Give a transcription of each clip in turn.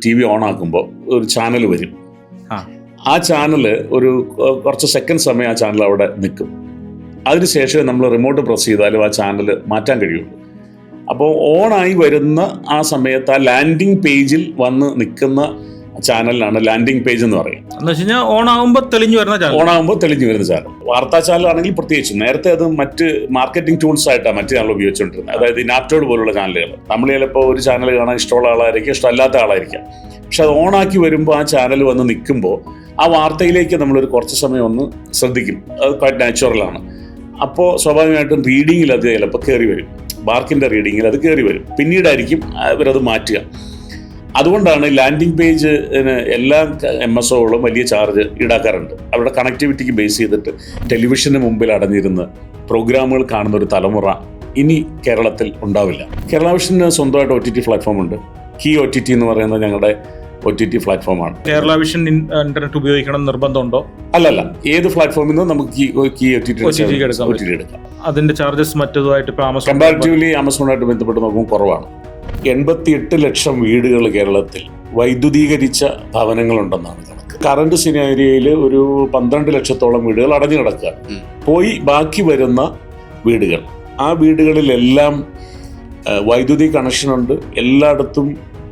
T V on ആക്കുമ്പോൾ ഒരു channel വരും. ആ ചാനൽ ഒരു കുറച്ച് സെക്കൻഡ് സമയം ആ ചാനൽ അവിടെ നിൽക്കും. അതിനുശേഷം നമ്മൾ റിമോട്ട് പ്രസ് ചെയ്താലും ആ ചാനൽ മാറ്റാൻ കഴിയുള്ളൂ. അപ്പോൾ ഓണായി വരുന്ന ആ സമയത്ത് ആ ലാൻഡിങ് പേജിൽ വന്ന് നിൽക്കുന്ന ചാനലിനാണ് ലാൻഡിങ് പേജ് എന്ന് പറയും. ഓണാകുമ്പോൾ തെളിഞ്ഞു വരുന്ന ചാനൽ. വാർത്താ ചാനലാണെങ്കിൽ പ്രത്യേകിച്ചും നേരത്തെ അത് മറ്റ് മാർക്കറ്റിംഗ് ടൂൾസ് ആയിട്ടാണ് മറ്റ് ചാനൽ ഉപയോഗിച്ചുകൊണ്ടിരുന്നത്. അതായത് നാപ്റ്റോഡ് പോലുള്ള ചാനലുകൾ. നമ്മൾ ചിലപ്പോൾ ഒരു ചാനൽ കാണാൻ ഇഷ്ടമുള്ള ആളായിരിക്കും, ഇഷ്ടമല്ലാത്ത ആളായിരിക്കാം. പക്ഷെ അത് ഓണാക്കി വരുമ്പോൾ ആ ചാനൽ വന്ന് നിൽക്കുമ്പോൾ ആ വാർത്തയിലേക്ക് നമ്മളൊരു കുറച്ച് സമയം ഒന്ന് ശ്രദ്ധിക്കും. അത് ക്വൈറ്റ് നാച്ചുറലാണ്. അപ്പോൾ സ്വാഭാവികമായിട്ടും റീഡിങ്ങിൽ അത് ചിലപ്പോൾ കയറി വരും. ബാർക്കിൻ്റെ റീഡിങ്ങിൽ അത് കയറി വരും. പിന്നീടായിരിക്കും അവരത് മാറ്റുക. അതുകൊണ്ടാണ് ലാൻഡിംഗ് പേജ് എല്ലാ MSOകളും വലിയ ചാർജ് ഈടാക്കാറുണ്ട്. അവരുടെ കണക്ടിവിറ്റിക്ക് ബേസ് ചെയ്തിട്ട് ടെലിവിഷന് മുമ്പിൽ അടഞ്ഞിരുന്ന് പ്രോഗ്രാമുകൾ കാണുന്ന ഒരു തലമുറ ഇനി കേരളത്തിൽ ഉണ്ടാവില്ല. കേരള വിഷന് സ്വന്തമായിട്ട് OTT പ്ലാറ്റ്ഫോം ഉണ്ട്. കീ OTT എന്ന് പറയുന്നത് ഞങ്ങളുടെ OTT പ്ലാറ്റ്ഫോമാണ്. കേരള വിഷൻ ഇന്റർനെറ്റ് ഉപയോഗിക്കണം നിർബന്ധമുണ്ടോ? അല്ലല്ല, ഏത് പ്ലാറ്റ്ഫോമിൽ നിന്നും നമുക്ക് കീ OTT എടുക്കാം. അതിന്റെ ചാർജസ് മറ്റേതുമായിട്ട് കമ്പാരിറ്റീവ്ലി ആമസോണായിട്ട് ബന്ധപ്പെട്ട് നോക്കുമ്പോൾ കുറവാണ്. 88 ലക്ഷം വീടുകൾ കേരളത്തിൽ വൈദ്യുതീകരിച്ച ഭവനങ്ങളുണ്ടെന്നാണ് കണക്ക്. കറണ്ട് സിനാരിയയിൽ ഒരു 12 ലക്ഷത്തോളം വീടുകൾ അടഞ്ഞു കിടക്കുകയാണ്. പോയി ബാക്കി വരുന്ന വീടുകൾ, ആ വീടുകളിലെല്ലാം വൈദ്യുതി കണക്ഷനുണ്ട്, എല്ലായിടത്തും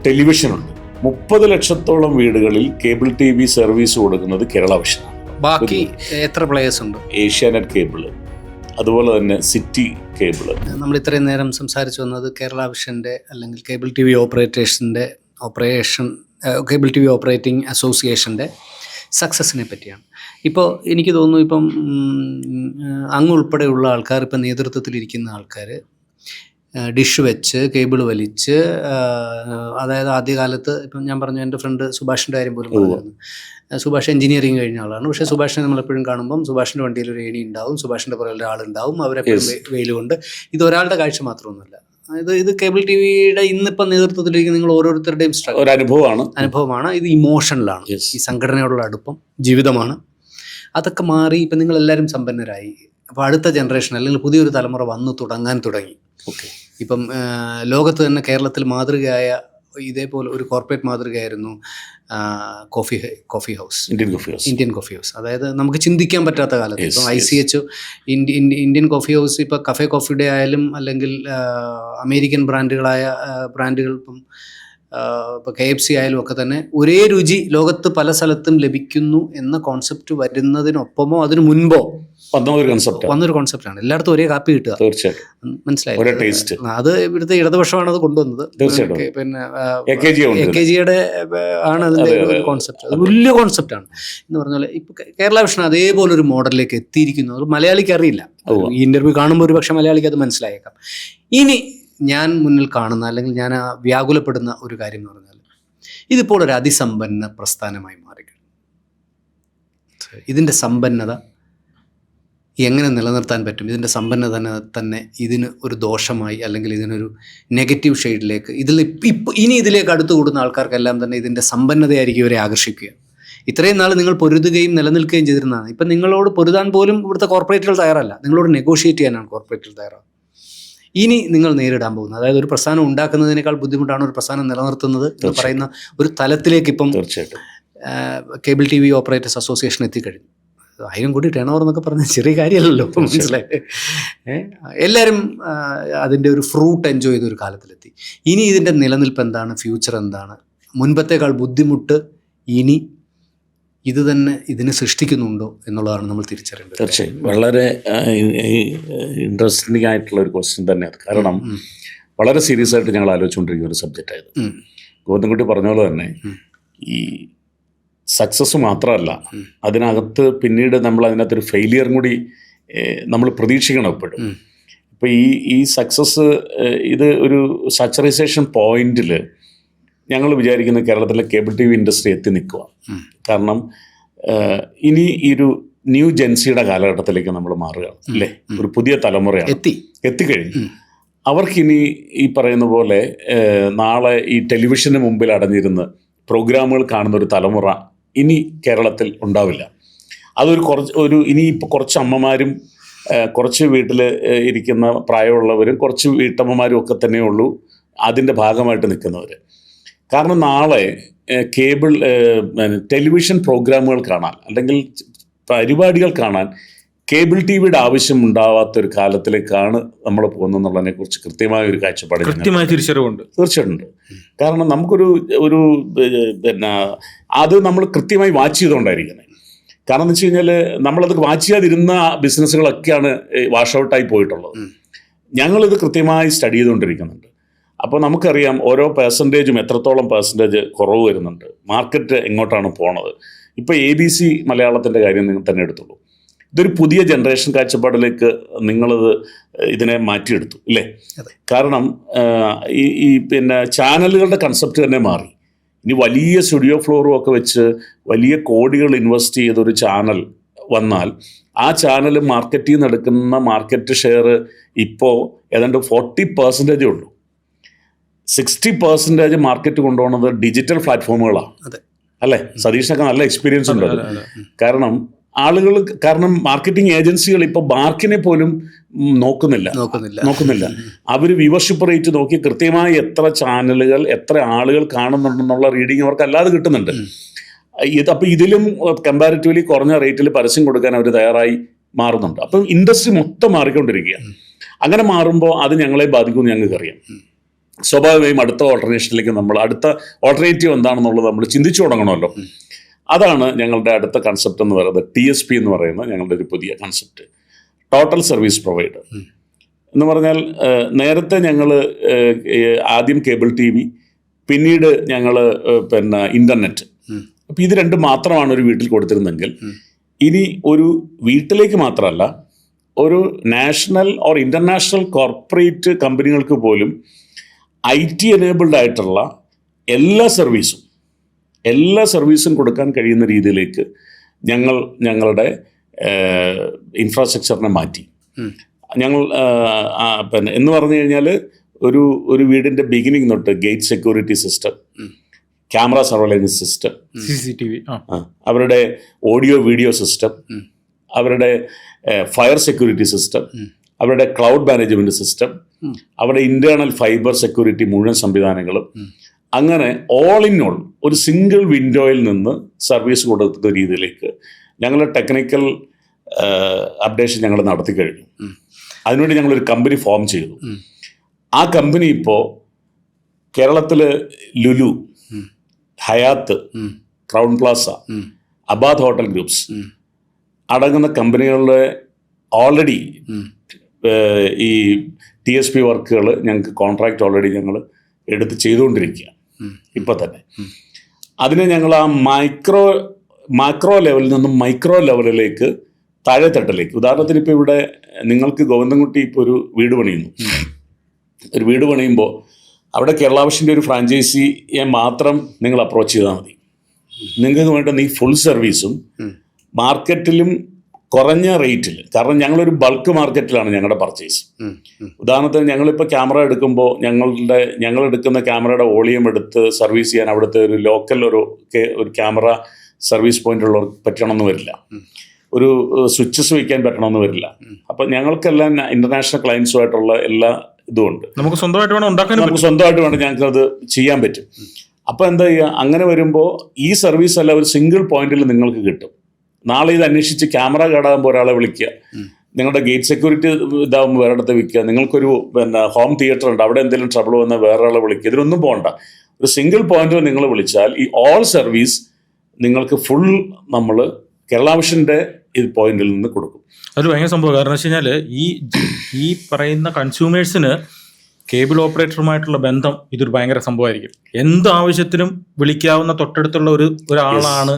ടെലിവിഷനുണ്ട്. 30 ലക്ഷത്തോളം വീടുകളിൽ കേബിൾ TV സർവീസ് കൊടുക്കുന്നത് കേരള വിഷനാണ്. ബാക്കി എത്ര പ്ലേയേഴ്സ് ഉണ്ട്? ഏഷ്യാനെറ്റ് കേബിള്, അതുപോലെ തന്നെ സിറ്റി കേബിള്. നമ്മൾ ഇത്രയും നേരം സംസാരിച്ചു വന്നത് കേരള വിഷൻ്റെ അല്ലെങ്കിൽ കേബിൾ TV ഓപ്പറേറ്റേഴ്സിൻ്റെ കേബിൾ TV ഓപ്പറേറ്റിംഗ് അസോസിയേഷൻ്റെ സക്സസിനെ പറ്റിയാണ്. ഇപ്പോൾ എനിക്ക് തോന്നുന്നു ഇപ്പം അങ്ങ് ഉൾപ്പെടെയുള്ള ആൾക്കാർ, ഇപ്പം നേതൃത്വത്തിലിരിക്കുന്ന ആൾക്കാർ ഡിഷ് വെച്ച് കേബിൾ വലിച്ച്, അതായത് ആദ്യകാലത്ത് ഇപ്പം ഞാൻ പറഞ്ഞു, എൻ്റെ ഫ്രണ്ട് സുഭാഷിൻ്റെ കാര്യം പോലും പറഞ്ഞു. സുഭാഷ് എഞ്ചിനീയറിംഗ് കഴിഞ്ഞ ആളാണ്. പക്ഷേ സുഭാഷിനെ നമ്മളെപ്പോഴും കാണുമ്പം സുഭാഷിൻ്റെ വണ്ടിയിൽ ഒരു ഏണി ഉണ്ടാവും, സുഭാഷിൻ്റെ പുറകിൽ ഒരാളുണ്ടാവും, അവരെപ്പോഴും വെയിലുകൊണ്ട്. ഇത് ഒരാളുടെ കാഴ്ച മാത്രമൊന്നുമല്ല. ഇത് കേബിൾ TVയുടെ ഇന്നിപ്പം നേതൃത്വത്തിലിരിക്കുന്ന നിങ്ങൾ ഓരോരുത്തരുടെയും അനുഭവമാണ്. ഇത് ഇമോഷണലാണ്. ഈ സംഘടനയോടുള്ള അടുപ്പം ജീവിതമാണ്. അതൊക്കെ മാറി ഇപ്പം നിങ്ങളെല്ലാവരും സമ്പന്നരായി. അപ്പോൾ അടുത്ത ജനറേഷൻ അല്ലെങ്കിൽ പുതിയൊരു തലമുറ തുടങ്ങാൻ തുടങ്ങി. ഇപ്പം ലോകത്ത് തന്നെ കേരളത്തിൽ മാതൃകയായ ഇതേപോലെ ഒരു കോർപ്പറേറ്റ് മാതൃകയായിരുന്നു coffee house, Indian coffee house. അതായത് നമുക്ക് ചിന്തിക്കാൻ പറ്റാത്ത കാലത്ത് ഇപ്പം ICH ഇന്ത്യൻ കോഫി ഹൗസ്, ഇപ്പോൾ കഫേ കോഫി ഡേ ആയാലും അല്ലെങ്കിൽ അമേരിക്കൻ ബ്രാൻഡുകൾ ഇപ്പം ഇപ്പോൾ KFC ആയാലും ഒക്കെ തന്നെ ഒരേ രുചി ലോകത്ത് പല സ്ഥലത്തും ലഭിക്കുന്നു എന്ന കോൺസെപ്റ്റ് വരുന്നതിനൊപ്പമോ അതിനു മുൻപോ വന്നൊരു കോൺസെപ്റ്റാണ്. എല്ലായിടത്തും ഒരേ കാപ്പി കിട്ടുക. മനസ്സിലായി. അത് ഇവിടുത്തെ ഇടതുപക്ഷമാണ് അത് കൊണ്ടുവന്നത്. പിന്നെ AKGയുടെ ആണ് അതിൻ്റെ ഒരു കോൺസെപ്റ്റ്. അത് വലിയ കോൺസെപ്റ്റാണ് എന്ന് പറഞ്ഞ പോലെ. ഇപ്പൊ കേരള വിഷൻ അതേപോലെ ഒരു മോഡലിലേക്ക് എത്തിയിരിക്കുന്നു. അത് മലയാളിക്ക് അറിയില്ല. ഈ ഇന്റർവ്യൂ കാണുമ്പോൾ ഒരു പക്ഷേ മലയാളിക്ക് അത് മനസ്സിലായേക്കാം. ഇനി ഞാൻ മുന്നിൽ കാണുന്ന അല്ലെങ്കിൽ ഞാൻ വ്യാകുലപ്പെടുന്ന ഒരു കാര്യം എന്ന് പറഞ്ഞാൽ, ഇതിപ്പോൾ ഒരു അതിസമ്പന്ന പ്രസ്ഥാനമായി മാറി. ഇതിൻ്റെ സമ്പന്നത എങ്ങനെ നിലനിർത്താൻ പറ്റും? ഇതിൻ്റെ സമ്പന്നത തന്നെ ഇതിന് ഒരു ദോഷമായി അല്ലെങ്കിൽ ഇതിനൊരു നെഗറ്റീവ് ഷെയ്ഡിലേക്ക് ഇനി ഇതിലേക്ക് അടുത്തു കൂടുന്ന ആൾക്കാർക്കെല്ലാം തന്നെ ഇതിൻ്റെ സമ്പന്നതയായിരിക്കും ഇവരെ ആകർഷിക്കുക. ഇത്രയും നാൾ നിങ്ങൾ പൊരുതുകയും നിലനിൽക്കുകയും ചെയ്തിരുന്നതാണ്. ഇപ്പം നിങ്ങളോട് പൊരുതാൻ പോലും ഇവിടുത്തെ കോർപ്പറേറ്റുകൾ തയ്യാറല്ല. നിങ്ങളോട് നെഗോഷിയേറ്റ് ചെയ്യാനാണ് കോർപ്പറേറ്റുകൾ തയ്യാറാണ്. ഇനി നിങ്ങൾ നേരിടാൻ പോകുന്നത്, അതായത് ഒരു പ്രസ്ഥാനം ഉണ്ടാക്കുന്നതിനേക്കാൾ ബുദ്ധിമുട്ടാണ് ഒരു പ്രസ്ഥാനം നിലനിർത്തുന്നത് എന്ന് പറയുന്ന ഒരു തലത്തിലേക്ക് ഇപ്പം കേബിൾ TV ഓപ്പറേറ്റേഴ്സ് അസോസിയേഷൻ എത്തിക്കഴിഞ്ഞു. 1000 കോടി ടേൺ ഓവർ എന്നൊക്കെ പറഞ്ഞാൽ ചെറിയ കാര്യമല്ലല്ലോ. മനസ്സിലായി. എല്ലാവരും അതിൻ്റെ ഒരു ഫ്രൂട്ട് എൻജോയ് ചെയ്തൊരു കാലത്തിലെത്തി. ഇനി ഇതിൻ്റെ നിലനിൽപ്പ് എന്താണ്? ഫ്യൂച്ചർ എന്താണ്? മുൻപത്തേക്കാൾ ബുദ്ധിമുട്ട് ഇനി ഇത് തന്നെ ഇതിനെ സൃഷ്ടിക്കുന്നുണ്ടോ എന്നുള്ളതാണ് നമ്മൾ തിരിച്ചറിയേണ്ടത്. തീർച്ചയായും വളരെ ഇൻട്രസ്റ്റിംഗ് ആയിട്ടുള്ള ഒരു ക്വസ്റ്റ്യൻ തന്നെയാണ്. കാരണം വളരെ സീരിയസ് ആയിട്ട് ഞങ്ങൾ ആലോചിച്ചുകൊണ്ടിരിക്കുന്ന ഒരു സബ്ജക്റ്റായത്. ഗോവിന്ദൻകുട്ടി പറഞ്ഞ പോലെ തന്നെ ഈ സക്സസ് മാത്രമല്ല, അതിനകത്ത് പിന്നീട് നമ്മൾ അതിനകത്തൊരു ഫെയിലിയറും കൂടി നമ്മൾ പ്രതീക്ഷിക്കണം എപ്പോഴും. ഇപ്പോൾ ഈ സക്സസ് ഇത് ഒരു സാച്ചുറൈസേഷൻ പോയിന്റിൽ ഞങ്ങൾ വിചാരിക്കുന്ന കേരളത്തിലെ കേബിൾ TV ഇൻഡസ്ട്രി എത്തി നിൽക്കുക. കാരണം ഇനി ഈ ഒരു ന്യൂ ജെൻസിയുടെ കാലഘട്ടത്തിലേക്ക് നമ്മൾ മാറുകയാണ് അല്ലേ. ഒരു പുതിയ തലമുറയാണ് എത്തിക്കഴിഞ്ഞു. അവർക്കിനി ഈ പറയുന്ന പോലെ നാളെ ഈ ടെലിവിഷന് മുമ്പിൽ അടഞ്ഞിരുന്ന് പ്രോഗ്രാമുകൾ കാണുന്ന ഒരു തലമുറ ഇനി കേരളത്തിൽ ഉണ്ടാവില്ല. അതൊരു ഇനിയിപ്പോൾ കുറച്ച് അമ്മമാരും കുറച്ച് വീട്ടിൽ ഇരിക്കുന്ന പ്രായമുള്ളവരും കുറച്ച് വീട്ടമ്മമാരും ഒക്കെ തന്നെയുള്ളൂ അതിൻ്റെ ഭാഗമായിട്ട് നിൽക്കുന്നവർ. കാരണം നാളെ കേബിൾ ടെലിവിഷൻ പ്രോഗ്രാമുകൾ കാണാൻ അല്ലെങ്കിൽ പരിപാടികൾ കാണാൻ കേബിൾ ടി വിയുടെ ആവശ്യം ഉണ്ടാവാത്തൊരു കാലത്തിലേക്കാണ് നമ്മൾ പോകുന്നതെന്നുള്ളതിനെ കുറിച്ച് കൃത്യമായ ഒരു കാഴ്ചപ്പാട് കൃത്യമായ തിരിച്ചറിവുണ്ട്. തീർച്ചയായിട്ടും ഉണ്ട്. കാരണം നമുക്കൊരു പിന്നെ അത് നമ്മൾ കൃത്യമായി വാച്ച് ചെയ്തുകൊണ്ടായിരിക്കുന്നത്. കാരണം എന്ന് വെച്ച് കഴിഞ്ഞാൽ നമ്മളത് വാച്ച് ചെയ്യാതിരുന്ന ബിസിനസ്സുകളൊക്കെയാണ് വാഷ് ഔട്ടായി പോയിട്ടുള്ളത്. ഞങ്ങളിത് കൃത്യമായി സ്റ്റഡി ചെയ്തുകൊണ്ടിരിക്കുന്നുണ്ട്. അപ്പോൾ നമുക്കറിയാം ഓരോ പെർസെൻറ്റേജും എത്രത്തോളം പെർസെൻറ്റേജ് കുറവ് വരുന്നുണ്ട്, മാർക്കറ്റ് എങ്ങോട്ടാണ് പോണത്. ഇപ്പോൾ ABC മലയാളത്തിൻ്റെ കാര്യം നിങ്ങൾ തന്നെ എടുത്തുള്ളൂ. ഇതൊരു പുതിയ ജനറേഷൻ കാഴ്ചപ്പാടിലേക്ക് നിങ്ങളത് ഇതിനെ മാറ്റിയെടുത്തു ഇല്ലേ? കാരണം ഈ പിന്നെ ചാനലുകളുടെ കൺസെപ്റ്റ് തന്നെ മാറി. ഇനി വലിയ സ്റ്റുഡിയോ ഫ്ലോറും ഒക്കെ വെച്ച് വലിയ കോടികൾ ഇൻവെസ്റ്റ് ചെയ്തൊരു ചാനൽ വന്നാൽ ആ ചാനൽ മാർക്കറ്റിൽ നിന്ന് എടുക്കുന്ന മാർക്കറ്റ് ഷെയർ ഇപ്പോൾ ഏതാണ്ട് 40% ഉള്ളൂ. 60% മാർക്കറ്റ് കൊണ്ടുപോകുന്നത് ഡിജിറ്റൽ പ്ലാറ്റ്ഫോമുകളാണ് അല്ലേ? സതീഷിനൊക്കെ നല്ല എക്സ്പീരിയൻസ് ഉണ്ട്. കാരണം മാർക്കറ്റിംഗ് ഏജൻസികൾ ഇപ്പോൾ ബാർക്കിനെ പോലും നോക്കുന്നില്ല. അവർ വ്യൂവർഷിപ്പ് റേറ്റ് നോക്കി കൃത്യമായി എത്ര ചാനലുകൾ എത്ര ആളുകൾ കാണുന്നുണ്ടെന്നുള്ള റീഡിങ് അവർക്ക് അല്ലാതെ കിട്ടുന്നുണ്ട്. അപ്പം ഇതിലും കമ്പാരിറ്റീവ്ലി കുറഞ്ഞ റേറ്റിൽ പരസ്യം കൊടുക്കാൻ അവർ തയ്യാറായി മാറുന്നുണ്ട്. അപ്പം ഇൻഡസ്ട്രി മൊത്തം മാറിക്കൊണ്ടിരിക്കുക. അങ്ങനെ മാറുമ്പോൾ അത് ഞങ്ങളെ ബാധിക്കുമെന്ന് ഞങ്ങൾക്കറിയാം. സ്വാഭാവികമായും അടുത്ത ഓൾട്ടർനേഷനിലേക്ക് നമ്മൾ അടുത്ത ഓൾട്ടർനേറ്റീവ് എന്താണെന്നുള്ളത് നമ്മൾ ചിന്തിച്ചു തുടങ്ങണമല്ലോ. അതാണ് ഞങ്ങളുടെ അടുത്ത കൺസെപ്റ്റ് എന്ന് പറയുന്നത്. TSP എന്ന് പറയുന്ന ഞങ്ങളുടെ ഒരു പുതിയ കൺസെപ്റ്റ്, ടോട്ടൽ സർവീസ് പ്രൊവൈഡർ എന്ന് പറഞ്ഞാൽ നേരത്തെ ഞങ്ങൾ ആദ്യം കേബിൾ TV, പിന്നീട് ഞങ്ങൾ പിന്നെ ഇൻ്റർനെറ്റ്. അപ്പം ഇത് രണ്ടും മാത്രമാണ് ഒരു വീട്ടിൽ കൊടുത്തിരുന്നെങ്കിൽ ഇനി ഒരു വീട്ടിലേക്ക് മാത്രമല്ല, ഒരു നാഷണൽ ഓർ ഇൻ്റർനാഷണൽ കോർപ്പറേറ്റ് കമ്പനികൾക്ക് പോലും IT എനേബിൾഡ് ആയിട്ടുള്ള എല്ലാ സർവീസും കൊടുക്കാൻ കഴിയുന്ന രീതിയിലേക്ക് ഞങ്ങളുടെ ഇൻഫ്രാസ്ട്രക്ചറിനെ മാറ്റി. ഞങ്ങൾ പിന്നെ എന്ന് പറഞ്ഞു കഴിഞ്ഞാൽ ഒരു വീടിൻ്റെ ബിഗിനിങ് തൊട്ട് gate security system, camera surveillance system, CCTV, അവരുടെ ഓഡിയോ വീഡിയോ സിസ്റ്റം, അവരുടെ ഫയർ സെക്യൂരിറ്റി സിസ്റ്റം, അവരുടെ ക്ലൗഡ് മാനേജ്മെൻറ്റ് സിസ്റ്റം, അവരുടെ ഇൻറ്റേർണൽ ഫൈബർ സെക്യൂരിറ്റി മുഴുവൻ സംവിധാനങ്ങളും, അങ്ങനെ ഓൾ ഇൻ ഓൾ ഒരു സിംഗിൾ വിൻഡോയിൽ നിന്ന് സർവീസ് കൊടുക്കുന്ന രീതിയിലേക്ക് ഞങ്ങൾ ടെക്നിക്കൽ അപ്ഡേഷൻ ഞങ്ങൾ നടത്തി കഴിഞ്ഞു. അതിനുവേണ്ടി ഞങ്ങളൊരു കമ്പനി ഫോം ചെയ്തു. ആ കമ്പനി ഇപ്പോൾ കേരളത്തിൽ Lulu, Hyatt, Crowne Plaza, Abad hotel groups അടങ്ങുന്ന കമ്പനികളുടെ ഓൾറെഡി ഈ TSP വർക്കുകൾ ഞങ്ങൾക്ക് കോൺട്രാക്റ്റ് ഓൾറെഡി ഞങ്ങൾ എടുത്ത് ചെയ്തുകൊണ്ടിരിക്കുക ഇപ്പം തന്നെ. അതിനെ ഞങ്ങൾ ആ മാക്രോ ലെവലിൽ നിന്നും മൈക്രോ ലെവലിലേക്ക് താഴെത്തട്ടിലേക്ക്, ഉദാഹരണത്തിന് ഇപ്പോൾ ഇവിടെ നിങ്ങൾക്ക് ഗോവിന്ദൻകുട്ടി ഇപ്പോൾ ഒരു വീട് പണിയുമ്പോൾ അവിടെ കേരള വിഷൻ്റെ ഒരു ഫ്രാഞ്ചൈസിയെ മാത്രം നിങ്ങൾ അപ്രോച്ച് ചെയ്താൽ മതി. നിങ്ങൾക്ക് വേണ്ട ഈ ഫുൾ സർവീസും മാർക്കറ്റിലും കുറഞ്ഞ റേറ്റിൽ, കാരണം ഞങ്ങളൊരു ബൾക്ക് മാർക്കറ്റിലാണ് ഞങ്ങളുടെ പർച്ചേസ്. ഉദാഹരണത്തിന് ഞങ്ങളിപ്പോൾ ക്യാമറ എടുക്കുമ്പോൾ ഞങ്ങൾ എടുക്കുന്ന ക്യാമറയുടെ വോളിയം എടുത്ത് സർവീസ് ചെയ്യാൻ അവിടുത്തെ ഒരു ലോക്കൽ ഒരു ക്യാമറ സർവീസ് പോയിന്റുള്ളവർക്ക് പറ്റണമെന്ന് വരില്ല, ഒരു സ്വിച്ചസ് വയ്ക്കാൻ പറ്റണമെന്ന് വരില്ല. അപ്പം ഞങ്ങൾക്കെല്ലാം ഇൻ്റർനാഷണൽ ക്ലയൻസുമായിട്ടുള്ള എല്ലാ ഇതുമുണ്ട്. നമുക്ക് സ്വന്തമായിട്ട് വേണം ഞങ്ങൾക്കത് ചെയ്യാൻ പറ്റും. അപ്പോൾ എന്താ ചെയ്യുക, അങ്ങനെ വരുമ്പോൾ ഈ സർവീസ് അല്ല ഒരു സിംഗിൾ പോയിന്റിൽ നിങ്ങൾക്ക് കിട്ടും. നാളെ ഇത് അന്വേഷിച്ച് ക്യാമറ കേടാകുമ്പോൾ ഒരാളെ വിളിക്കുക, നിങ്ങളുടെ ഗേറ്റ് സെക്യൂരിറ്റി ഇതാകുമ്പോൾ വേറെ ഇടത്ത് വിൽക്കുക, നിങ്ങൾക്കൊരു ഹോം തിയേറ്റർ ഉണ്ട് അവിടെ എന്തെങ്കിലും ട്രബിൾ വന്നാൽ വേറെ ആളെ വിളിക്കുക, ഇതിനൊന്നും പോകണ്ട. ഒരു സിംഗിൾ പോയിന്റിൽ നിങ്ങൾ വിളിച്ചാൽ ഈ ഓൾ സർവീസ് നിങ്ങൾക്ക് ഫുൾ നമ്മൾ കേരള വിഷൻ്റെ ഈ പോയിന്റിൽ നിന്ന് കൊടുക്കും. അത് ഭയങ്കര സംഭവം. കാരണം വെച്ച് കഴിഞ്ഞാൽ ഈ പറയുന്ന കൺസ്യൂമേഴ്സിന് കേബിൾ ഓപ്പറേറ്ററുമായിട്ടുള്ള ബന്ധം ഇതൊരു ഭയങ്കര സംഭവമായിരിക്കും. എന്ത് ആവശ്യത്തിനും വിളിക്കാവുന്ന തൊട്ടടുത്തുള്ള ഒരാളാണ്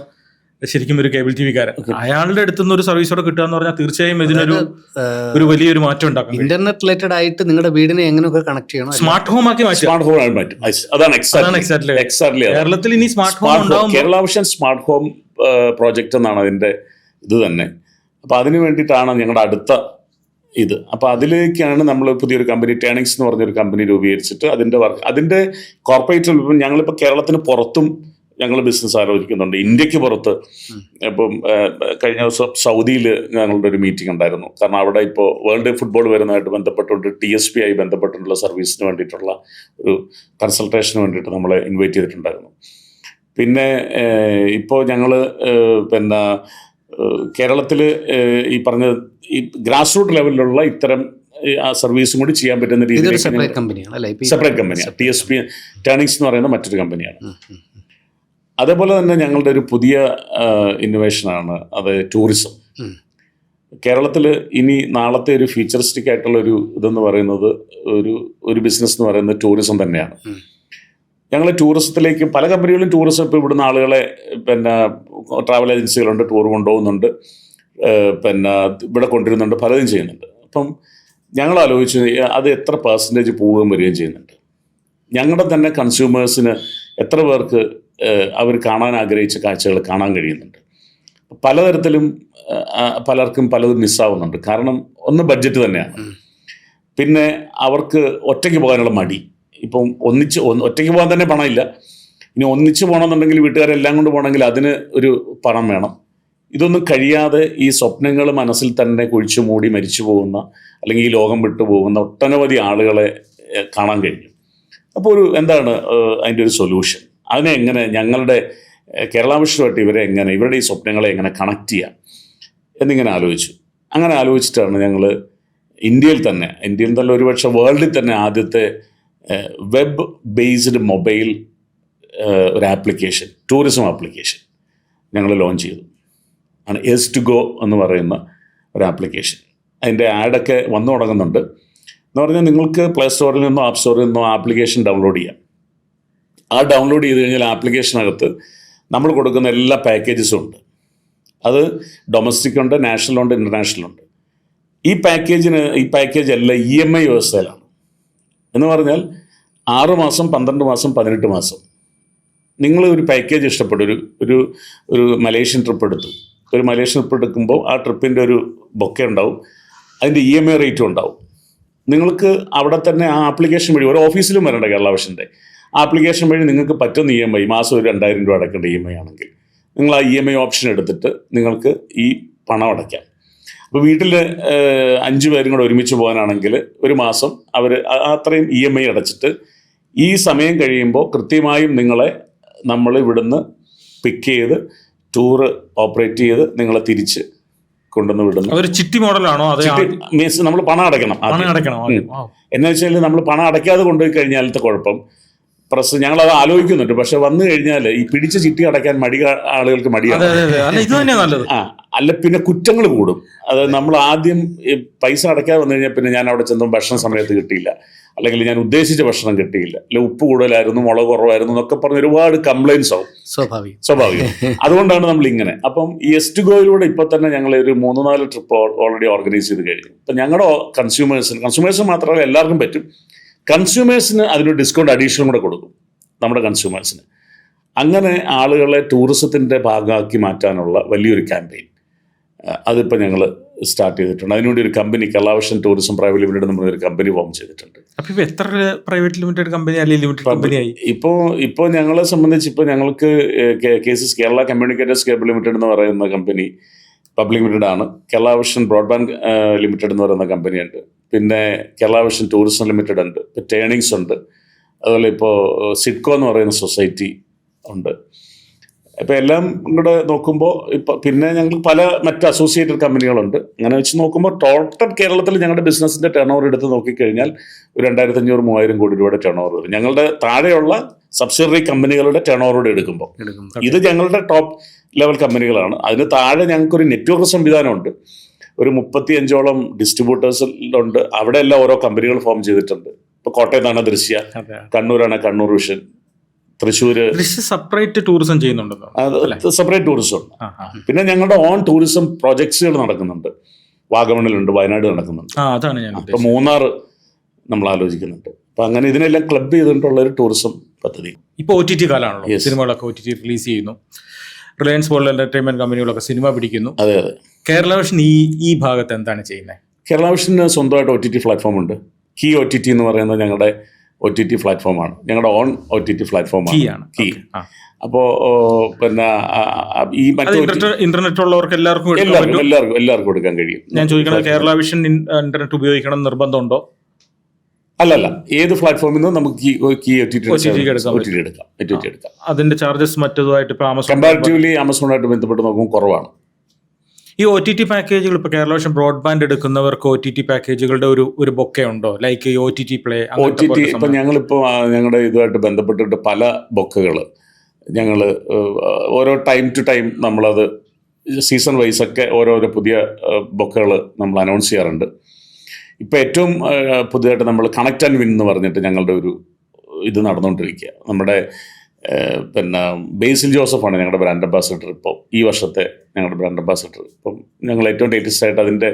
ശരിക്കും ഒരു കേബിൾ TV കാരൻ. അയാളുടെ അടുത്തുനിന്ന് ഒരു സർവീസോടെ കിട്ടുക എന്ന് പറഞ്ഞാൽ തീർച്ചയായും ഇതിനൊരു വലിയൊരു മാറ്റം ഉണ്ടാക്കും. ഇന്റർനെറ്റ് റിലേറ്റഡ് ആയിട്ട് നിങ്ങളുടെ വീടിനെ എങ്ങനെയൊക്കെ കണക്ട് ചെയ്യണം, സ്മാർട്ട് ഹോം ആക്കി മാറ്റും. അതാണ് എക്സാക്ട്ലി കേരളത്തിൽ ഇനി സ്മാർട്ട് ഹോം ഉണ്ടാവും. Kerala vision smart home project എന്നാണ് അതിന്റെ ഇത് തന്നെ. അപ്പോൾ അതിന് വേണ്ടിയിട്ടാണ് ഞങ്ങളുടെ അടുത്ത ഇത്. അപ്പോൾ അതിലേക്കാണ് നമ്മൾ പുതിയൊരു കമ്പനി ടേണിങ്സ് എന്ന് പറഞ്ഞൊരു കമ്പനി രൂപീകരിച്ചിട്ട് അതിന്റെ കോർപ്പറേറ്റ് ഞങ്ങളിപ്പോൾ കേരളത്തിന് പുറത്തും ഞങ്ങൾ ബിസിനസ് ആലോചിക്കുന്നുണ്ട്, ഇന്ത്യക്ക് പുറത്ത്. ഇപ്പം കഴിഞ്ഞ ദിവസം സൗദിയിൽ ഞങ്ങളുടെ ഒരു മീറ്റിംഗ് ഉണ്ടായിരുന്നു. കാരണം അവിടെ ഇപ്പോൾ വേൾഡ് ഫുട്ബോൾ വരുന്നതായിട്ട് ബന്ധപ്പെട്ടുകൊണ്ട് TSP ആയി ബന്ധപ്പെട്ടുള്ള സർവീസിന് വേണ്ടിയിട്ടുള്ള ഒരു കൺസൾട്ടേഷന് വേണ്ടിയിട്ട് നമ്മളെ ഇൻവൈറ്റ് ചെയ്തിട്ടുണ്ടായിരുന്നു. പിന്നെ ഇപ്പോൾ ഞങ്ങൾ പിന്നെ കേരളത്തിൽ ഈ പറഞ്ഞ ഈ ഗ്രാസ് റൂട്ട് ലെവലിലുള്ള ഇത്തരം ആ സർവീസും കൂടി ചെയ്യാൻ പറ്റുന്ന രീതിയിൽ സെപ്പറേറ്റ് കമ്പനിയാണ് അല്ലേ? സെപ്പറേറ്റ് കമ്പനിയാണ്. TSP ടേണിങ്സ് എന്ന് പറയുന്ന മറ്റൊരു കമ്പനിയാണ്. അതേപോലെ തന്നെ ഞങ്ങളുടെ ഒരു പുതിയ ഇന്നോവേഷനാണ് അത് ടൂറിസം. കേരളത്തിൽ ഇനി നാളത്തെ ഒരു ഫ്യൂച്ചറിസ്റ്റിക് ആയിട്ടുള്ള ഒരു ഇതെന്ന് പറയുന്നത് ഒരു ബിസിനസ് എന്ന് പറയുന്നത് ടൂറിസം തന്നെയാണ്. ഞങ്ങൾ ടൂറിസത്തിലേക്ക് പല കമ്പനികളും ടൂറിസം ഇപ്പോൾ ഇവിടുന്ന് ആളുകളെ പിന്നെ ട്രാവൽ ഏജൻസികളുണ്ട്, ടൂർ കൊണ്ടുപോകുന്നുണ്ട്, പിന്നെ ഇവിടെ കൊണ്ടുവരുന്നുണ്ട്, പലതും ചെയ്യുന്നുണ്ട്. അപ്പം ഞങ്ങൾ ആലോചിച്ചു അത് എത്ര പെർസെൻറ്റേജ് പോവുകയും വരികയും ചെയ്യുന്നുണ്ട്. ഞങ്ങളുടെ തന്നെ കൺസ്യൂമേഴ്സിന് എത്ര പേർക്ക് അവർ കാണാൻ ആഗ്രഹിച്ച കാഴ്ചകൾ കാണാൻ കഴിയുന്നുണ്ട്. പലതരത്തിലും പലർക്കും പലതും മിസ്സാവുന്നുണ്ട്. കാരണം ഒന്ന് ബഡ്ജറ്റ് തന്നെയാണ്, പിന്നെ അവർക്ക് ഒറ്റയ്ക്ക് പോകാനുള്ള മടി. ഇപ്പം ഒറ്റയ്ക്ക് പോകാൻ തന്നെ പണമില്ല, ഇനി ഒന്നിച്ച് പോകണമെന്നുണ്ടെങ്കിൽ വീട്ടുകാരെല്ലാം കൊണ്ട് പോകണമെങ്കിൽ അതിന് ഒരു പണം വേണം. ഇതൊന്നും കഴിയാതെ ഈ സ്വപ്നങ്ങൾ മനസ്സിൽ തന്നെ കുഴിച്ചു മൂടി മരിച്ചു പോകുന്ന അല്ലെങ്കിൽ ഈ ലോകം വിട്ടു പോകുന്ന ഒട്ടനവധി ആളുകളെ കാണാൻ കഴിഞ്ഞു. അപ്പോൾ എന്താണ് അതിൻ്റെ ഒരു സൊല്യൂഷൻ? അതിനെ എങ്ങനെ ഞങ്ങളുടെ കേരള വിഷനുമായിട്ട് ഇവരുടെ ഈ സ്വപ്നങ്ങളെ എങ്ങനെ കണക്ട് ചെയ്യാം എന്നിങ്ങനെ ആലോചിച്ചു. അങ്ങനെ ആലോചിച്ചിട്ടാണ് ഞങ്ങൾ ഇന്ത്യയിൽ തന്നെ ഒരുപക്ഷെ വേൾഡിൽ തന്നെ ആദ്യത്തെ വെബ് ബേസ്ഡ് മൊബൈൽ ഒരു ആപ്ലിക്കേഷൻ, ടൂറിസം ആപ്ലിക്കേഷൻ ഞങ്ങൾ ലോഞ്ച് ചെയ്തു. ആണ് S2Go എന്ന് പറയുന്ന ഒരു ആപ്ലിക്കേഷൻ. അതിൻ്റെ ആഡൊക്കെ വന്നു തുടങ്ങുന്നുണ്ട്. എന്ന് പറഞ്ഞാൽ നിങ്ങൾക്ക് പ്ലേ സ്റ്റോറിൽ നിന്നോ ആപ്പ് സ്റ്റോറിൽ നിന്നോ ആപ്ലിക്കേഷൻ ഡൗൺലോഡ് ചെയ്യാം. ആ ഡൗൺലോഡ് ചെയ്ത് കഴിഞ്ഞാൽ ആപ്ലിക്കേഷനകത്ത് നമ്മൾ കൊടുക്കുന്ന എല്ലാ പാക്കേജസും ഉണ്ട്. അത് ഡൊമസ്റ്റിക് ഉണ്ട്, നാഷണൽ ഉണ്ട്, ഇൻ്റർനാഷണൽ ഉണ്ട്. ഈ പാക്കേജ് എല്ലാം EMI വ്യവസ്ഥയിലാണ്. എന്ന് പറഞ്ഞാൽ 6 മാസം, 12 മാസം, 18 മാസം. നിങ്ങൾ ഒരു പാക്കേജ് ഇഷ്ടപ്പെട്ടു, ഒരു മലേഷ്യൻ ട്രിപ്പ് എടുത്തു. ഒരു മലേഷ്യൻ ട്രിപ്പ് എടുക്കുമ്പോൾ ആ ട്രിപ്പിൻ്റെ ഒരു ബൊക്കെ ഉണ്ടാവും, അതിൻ്റെ EMI റേറ്റും ഉണ്ടാവും. നിങ്ങൾക്ക് അവിടെ തന്നെ ആ ആപ്ലിക്കേഷൻ വഴി ഒരു ഓഫീസിലും വരേണ്ട കേരള വിഷൻ്റെ ആപ്ലിക്കേഷൻ വഴി നിങ്ങൾക്ക് പറ്റുന്ന EMI മാസം ഒരു 2000 രൂപ അടയ്ക്കേണ്ട EMI ആണെങ്കിൽ നിങ്ങൾ ആ EMI ഓപ്ഷൻ എടുത്തിട്ട് നിങ്ങൾക്ക് ഈ പണം അടയ്ക്കാം. അപ്പോൾ വീട്ടിൽ 5 പേരും കൂടെ ഒരുമിച്ച് പോകാനാണെങ്കിൽ ഒരു മാസം അവർ അത്രയും EMI അടച്ചിട്ട് ഈ സമയം കഴിയുമ്പോൾ കൃത്യമായും നിങ്ങളെ നമ്മൾ ഇവിടുന്ന് പിക്ക് ചെയ്ത് ടൂറ് ഓപ്പറേറ്റ് ചെയ്ത് നിങ്ങളെ തിരിച്ച് കൊണ്ടുവന്ന് വിടുന്നു. ഒരു ചിട്ടി മോഡലാണോ? മീൻസ് നമ്മൾ പണം അടയ്ക്കണം. എന്ന് വെച്ചാൽ നമ്മൾ പണം അടയ്ക്കാതെ കൊണ്ടുപോയി കഴിഞ്ഞാലത്തെ കുഴപ്പം ഞങ്ങളത് ആലോചിക്കുന്നുണ്ട്. പക്ഷെ വന്നു കഴിഞ്ഞാൽ ഈ പിടിച്ച ചിട്ടി അടയ്ക്കാൻ ആളുകൾക്ക് മടിയാണ്. അല്ല, പിന്നെ കുറ്റങ്ങൾ കൂടും. അത് നമ്മൾ ആദ്യം പൈസ അടയ്ക്കാതെ വന്നു കഴിഞ്ഞാൽ പിന്നെ ഞാൻ അവിടെ ചെന്ന് ഭക്ഷണം സമയത്ത് കിട്ടിയില്ല, അല്ലെങ്കിൽ ഞാൻ ഉദ്ദേശിച്ച ഭക്ഷണം കിട്ടിയില്ല, അല്ലെ ഉപ്പ് കൂടുതലായിരുന്നു, മുളക് കുറവായിരുന്നു എന്നൊക്കെ പറഞ്ഞ് ഒരുപാട് കംപ്ലൈൻറ്റ്സ് ആവും. സ്വാഭാവികം. അതുകൊണ്ടാണ് നമ്മൾ ഇങ്ങനെ. അപ്പം ഈ S2Goയിലൂടെ ഇപ്പോൾ തന്നെ ഞങ്ങൾ ഒരു 3-4 ട്രിപ്പ് ഓൾറെഡി ഓർഗനൈസ് ചെയ്ത് കഴിഞ്ഞു. അപ്പം ഞങ്ങളുടെ കൺസ്യൂമേഴ്സിന് മാത്രമല്ല എല്ലാവർക്കും പറ്റും. കൺസ്യൂമേഴ്സിന് അതിനൊരു ഡിസ്കൗണ്ട് അഡീഷണൽ കൂടെ കൊടുക്കും നമ്മുടെ കൺസ്യൂമേഴ്സിന്. അങ്ങനെ ആളുകളെ ടൂറിസത്തിൻ്റെ ഭാഗമാക്കി മാറ്റാനുള്ള വലിയൊരു ക്യാമ്പയിൻ അതിപ്പോൾ ഞങ്ങൾ സ്റ്റാർട്ട് ചെയ്തിട്ടുണ്ട്. അതിനുവേണ്ടി ഒരു company, Kerala vision tourism private limited എന്ന് പറഞ്ഞൊരു കമ്പനി ഫോം ചെയ്തിട്ടുണ്ട്. അപ്പോൾ എത്ര പ്രൈവറ്റ് ലിമിറ്റഡ് കമ്പനി അല്ലെങ്കിൽ ലിമിറ്റഡ് കമ്പനിയായി? ഇപ്പോൾ ഞങ്ങളെ സംബന്ധിച്ച് ഇപ്പോൾ ഞങ്ങൾക്ക് കേരള കമ്മ്യൂണിക്കേറ്റേഴ്സ് കേബിൾ ലിമിറ്റഡ് എന്ന് പറയുന്ന കമ്പനി പബ്ലിക് ലിമിറ്റഡ് ആണ്. കേരള വിഷൻ ബ്രോഡ്ബാൻഡ് ലിമിറ്റഡ് എന്ന് പറയുന്ന കമ്പനിയുണ്ട്. പിന്നെ കേരള വിഷൻ ടൂറിസം ലിമിറ്റഡ് ഉണ്ട്. ഇപ്പോൾ ടേണിങ്സ് ഉണ്ട്. അതുപോലെ ഇപ്പോൾ സിഡ്കോ എന്ന് പറയുന്ന സൊസൈറ്റി ഉണ്ട്. അപ്പോൾ എല്ലാം കൂടെ നോക്കുമ്പോൾ പിന്നെ ഞങ്ങൾക്ക് പല മറ്റ് അസോസിയേറ്റഡ് കമ്പനികളുണ്ട്. അങ്ങനെ വെച്ച് നോക്കുമ്പോൾ ടോട്ടൽ കേരളത്തിൽ ഞങ്ങളുടെ ബിസിനസ്സിൻ്റെ ടേൺ ഓവർ എടുത്ത് നോക്കിക്കഴിഞ്ഞാൽ ഒരു 2500-3000 കോടി രൂപയുടെ ടേൺ ഓവർ വരും. ഞങ്ങളുടെ താഴെയുള്ള സബ്സിഡറി കമ്പനികളുടെ ടേൺ ഓവറോടെ എടുക്കുമ്പോൾ. ഇത് ഞങ്ങളുടെ ടോപ്പ് ലെവൽ കമ്പനികളാണ്. അതിന് താഴെ ഞങ്ങൾക്കൊരു നെറ്റ്വർക്ക് സംവിധാനമുണ്ട്. ഒരു 35ഓളം ഡിസ്ട്രിബ്യൂട്ടേഴ്സിലുണ്ട്. അവിടെ എല്ലാം ഓരോ കമ്പനികൾ ഫോം ചെയ്തിട്ടുണ്ട്. ഇപ്പോൾ കോട്ടയത്താണ് ദൃശ്യ, കണ്ണൂരാണ് Kannur vision, Thrissur separate tourism ചെയ്യുന്നുണ്ടല്ലോ. സെപ്പറേറ്റ് ടൂറിസം ഉണ്ട്. പിന്നെ ഞങ്ങളുടെ ഓൺ ടൂറിസം പ്രോജക്ട്സുകൾ നടക്കുന്നുണ്ട്. വാഗമണിലുണ്ട്, വയനാട് നടക്കുന്നുണ്ട്. അപ്പോൾ മൂന്നാർ നമ്മൾ ആലോചിക്കുന്നുണ്ട്. അപ്പം അങ്ങനെ ഇതിനെല്ലാം ക്ലബ് ചെയ്തിട്ടുള്ള ഒരു ടൂറിസം പദ്ധതി. ഇപ്പോൾ OTT കാലമാണല്ലോ, സിനിമകളൊക്കെ OTT റിലീസ് ചെയ്യുന്നു. റിലയൻസ് പോലുള്ള എന്റർടൈൻമെന്റ് കമ്പനികളൊക്കെ സിനിമ പിടിക്കുന്നു. അതെ. കേരള വിഷൻ ഈ ഭാഗത്ത് എന്താണ് ചെയ്യുന്നത്? കേരള വിഷന് സ്വന്തമായിട്ട് OTT പ്ലാറ്റ്ഫോം ഉണ്ട്. കീ OTT എന്ന് പറയുന്നത് ഞങ്ങളുടെ OTT പ്ലാറ്റ്ഫോമാണ്. ഞങ്ങളുടെ ഓൺ OTT പ്ലാറ്റ്ഫോമാണ് കീ. അപ്പോൾ പിന്നെ ഈ ഇന്റർനെറ്റ് ഉള്ളവർക്ക് എല്ലാവർക്കും എടുക്കാൻ കഴിയും. ഞാൻ ചോദിക്കുന്നത്, കേരള വിഷൻ ഇന്റർനെറ്റ് ഉപയോഗിക്കണം നിർബന്ധമുണ്ടോ? അല്ലല്ല, ഏത് പ്ലാറ്റ്ഫോമിൽ നിന്നും നമുക്ക് OTT എടുക്കാം. അതിന്റെ ചാർജസ് മറ്റതുമായിട്ട് ഇപ്പോൾ ആമസോൺ കമ്പാരിറ്റീവ്ലി ആമസോണായിട്ട് ബന്ധപ്പെട്ട് നോക്കുമ്പോൾ കുറവാണ്. ഈ OTT പാക്കേജുകൾ ഇപ്പോൾ കേരള വിഷൻ ബ്രോഡ്ബാൻഡ് എടുക്കുന്നവർക്ക് OTT പാക്കേജുകളുടെ ഒരു ബൊക്കെ ഉണ്ടോ? ലൈക്ക് OTT പ്ലേ, OTT ഇപ്പം ഞങ്ങളിപ്പോൾ ഞങ്ങളുടെ ഇതുമായിട്ട് ബന്ധപ്പെട്ടിട്ട് പല ബൊക്കകൾ ഞങ്ങൾ ഓരോ ടൈം ടു ടൈം നമ്മളത് സീസൺ വൈസൊക്കെ ഓരോരോ പുതിയ ബൊക്കകൾ നമ്മൾ അനൗൺസ് ചെയ്യാറുണ്ട്. ഇപ്പോൾ ഏറ്റവും പുതിയതായിട്ട് നമ്മൾ കണക്ട് ആൻഡ് വിൻ എന്ന് പറഞ്ഞിട്ട് ഞങ്ങളുടെ ഒരു ഇത് നടന്നുകൊണ്ടിരിക്കുക. നമ്മുടെ പിന്നെ ബേസിൽ ജോസഫാണ് ഞങ്ങളുടെ ബ്രാൻഡ് അംബാസിഡർ. ഇപ്പോൾ ഈ വർഷത്തെ ഞങ്ങളുടെ ബ്രാൻഡ് അംബാസിഡർ. ഇപ്പം ഞങ്ങൾ ഏറ്റവും ലേറ്റസ്റ്റ് ആയിട്ട് അതിൻ്റെ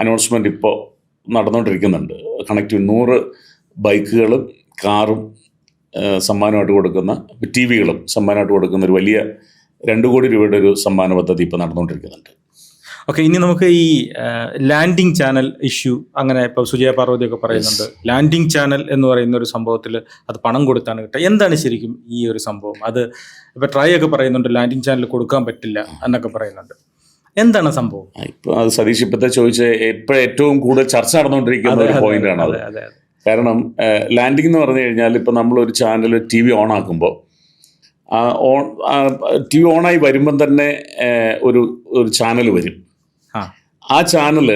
അനൗൺസ്മെൻറ്റ് ഇപ്പോൾ നടന്നുകൊണ്ടിരിക്കുന്നുണ്ട്. കണക്ട് വിൻ 100 ബൈക്കുകളും കാറും സമ്മാനമായിട്ട് കൊടുക്കുന്ന, TV-കളും സമ്മാനമായിട്ട് കൊടുക്കുന്ന ഒരു വലിയ 2 കോടി രൂപയുടെ ഒരു സമ്മാന പദ്ധതി ഇപ്പോൾ നടന്നുകൊണ്ടിരിക്കുന്നുണ്ട്. ഓക്കെ, ഇനി നമുക്ക് ഈ ലാൻഡിങ് ചാനൽ ഇഷ്യൂ, അങ്ങനെ ഇപ്പോൾ സുജയ പാർവതിയൊക്കെ പറയുന്നുണ്ട് ലാൻഡിങ് ചാനൽ എന്ന് പറയുന്ന ഒരു സംഭവത്തിൽ അത് പണം കൊടുത്താണ് കിട്ടുക. എന്താണ് ശരിക്കും ഈ ഒരു സംഭവം? അത് ഇപ്പോൾ ട്രൈ ഒക്കെ പറയുന്നുണ്ട് ലാൻഡിങ് ചാനൽ കൊടുക്കാൻ പറ്റില്ല എന്നൊക്കെ പറയുന്നുണ്ട്. എന്താണ് സംഭവം? ഇപ്പോൾ അത് സതീഷ് ഇപ്പോഴത്തെ ചോദിച്ച ഇപ്പോൾ ഏറ്റവും കൂടുതൽ ചർച്ച നടന്നുകൊണ്ടിരിക്കുന്ന ഒരു പോയിന്റാണ് അത്. കാരണം ലാൻഡിങ് എന്ന് പറഞ്ഞു കഴിഞ്ഞാൽ ഇപ്പോൾ നമ്മളൊരു ചാനൽ TV ഓൺ ആക്കുമ്പോൾ TV ഓണായി വരുമ്പം തന്നെ ഒരു ചാനൽ വരും. ആ ചാനൽ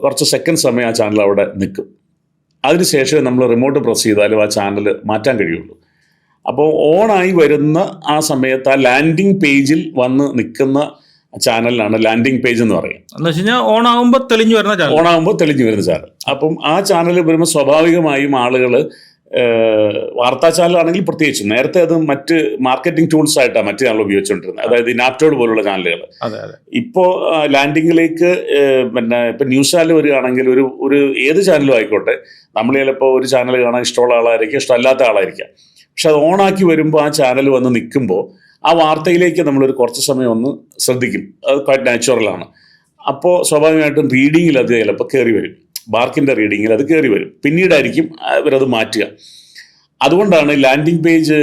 കുറച്ച് സെക്കൻഡ് സമയം ആ ചാനൽ അവിടെ നിൽക്കും. അതിനുശേഷം നമ്മൾ റിമോട്ട് പ്രസ് ചെയ്താലും ആ ചാനൽ മാറ്റാൻ കഴിയുള്ളൂ. അപ്പോൾ ഓണായി വരുന്ന ആ സമയത്ത് ആ ലാൻഡിങ് പേജിൽ വന്ന് നിൽക്കുന്ന ചാനലിനാണ് ലാൻഡിങ് പേജ് എന്ന് പറയുന്നത്. എന്ന് വെച്ച് കഴിഞ്ഞാൽ ഓണാകുമ്പോൾ തെളിഞ്ഞു വരുന്ന ചാനൽ. അപ്പം ആ ചാനൽ വരുമ്പോൾ സ്വാഭാവികമായും ആളുകൾ വാർത്താ ചാനലാണെങ്കിൽ പ്രത്യേകിച്ചും നേരത്തെ അത് മറ്റ് മാർക്കറ്റിംഗ് ടൂൾസ് ആയിട്ടാണ് മറ്റു ചാനൽ ഉപയോഗിച്ചുകൊണ്ടിരുന്നത്, അതായത് ഇനാപ്റ്റോഡ് പോലുള്ള ചാനലുകൾ. ഇപ്പോൾ ലാൻഡിങ്ങിലേക്ക് പിന്നെ ഇപ്പം ന്യൂസ് ചാനൽ വരികയാണെങ്കിൽ ഒരു ഏത് ചാനലും ആയിക്കോട്ടെ, നമ്മൾ ചിലപ്പോൾ ഒരു ചാനൽ കാണാൻ ഇഷ്ടമുള്ള ആളായിരിക്കും, ഇഷ്ടമല്ലാത്ത ആളായിരിക്കാം. പക്ഷെ അത് ഓണാക്കി വരുമ്പോൾ ആ ചാനൽ വന്ന് നിൽക്കുമ്പോൾ ആ വാർത്തയിലേക്ക് നമ്മളൊരു കുറച്ച് സമയം ഒന്ന് ശ്രദ്ധിക്കും. അത് ക്വൈറ്റ് നാച്ചുറലാണ്. അപ്പോൾ സ്വാഭാവികമായിട്ടും റീഡിങ്ങിൽ അത് ചിലപ്പോൾ കയറി വരും, ബാർക്കിൻ്റെ റീഡിങ്ങിൽ അത് കയറി വരും. പിന്നീടായിരിക്കും ഇവരത് മാറ്റുക. അതുകൊണ്ടാണ് ലാൻഡിംഗ് പേജ്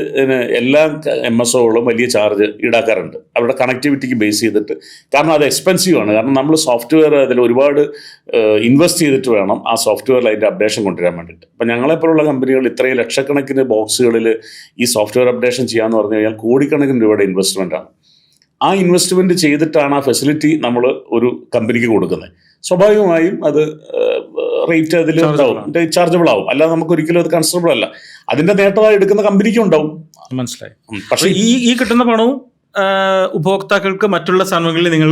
എല്ലാ MSOകളും വലിയ ചാർജ് ഈടാക്കാറുണ്ട് അവരുടെ കണക്ടിവിറ്റിക്ക് ബേസ് ചെയ്തിട്ട്. കാരണം അത് എക്സ്പെൻസീവാണ്. കാരണം നമ്മൾ സോഫ്റ്റ്വെയർ അതിൽ ഒരുപാട് ഇൻവെസ്റ്റ് ചെയ്തിട്ട് വേണം ആ സോഫ്റ്റ്വെയറിൽ അതിൻ്റെ അപ്ഡേഷൻ കൊണ്ടുവരാൻ വേണ്ടിയിട്ട്. അപ്പം ഞങ്ങളെപ്പോലുള്ള കമ്പനികൾ ഇത്രയും ലക്ഷക്കണക്കിന് ബോക്സുകളിൽ ഈ സോഫ്റ്റ്വെയർ അപ്ഡേഷൻ ചെയ്യാമെന്ന് പറഞ്ഞു കഴിഞ്ഞാൽ കോടിക്കണക്കിന് രൂപയുടെ ഇൻവെസ്റ്റ്മെൻറ്റാണ്. ആ ഇൻവെസ്റ്റ്മെൻറ്റ് ചെയ്തിട്ടാണ് ആ ഫെസിലിറ്റി നമ്മൾ ഒരു കമ്പനിക്ക് കൊടുക്കുന്നത്. സ്വാഭാവികമായും അത് റേറ്റ് അതിൽ ഉണ്ടാവും, ചാർജബിൾ ആവും. അല്ലാതെ നമുക്ക് ഒരിക്കലും അത് കൺസിഡറബിൾ അല്ല. അതിന്റെ നേട്ടമായി എടുക്കുന്ന കമ്പനിക്കും ഉണ്ടാവും. മനസ്സിലായി. പക്ഷേ ഈ കിട്ടുന്ന പണവും ഉപഭോക്താക്കൾക്ക് മറ്റുള്ള സാധനങ്ങളിൽ നിങ്ങൾ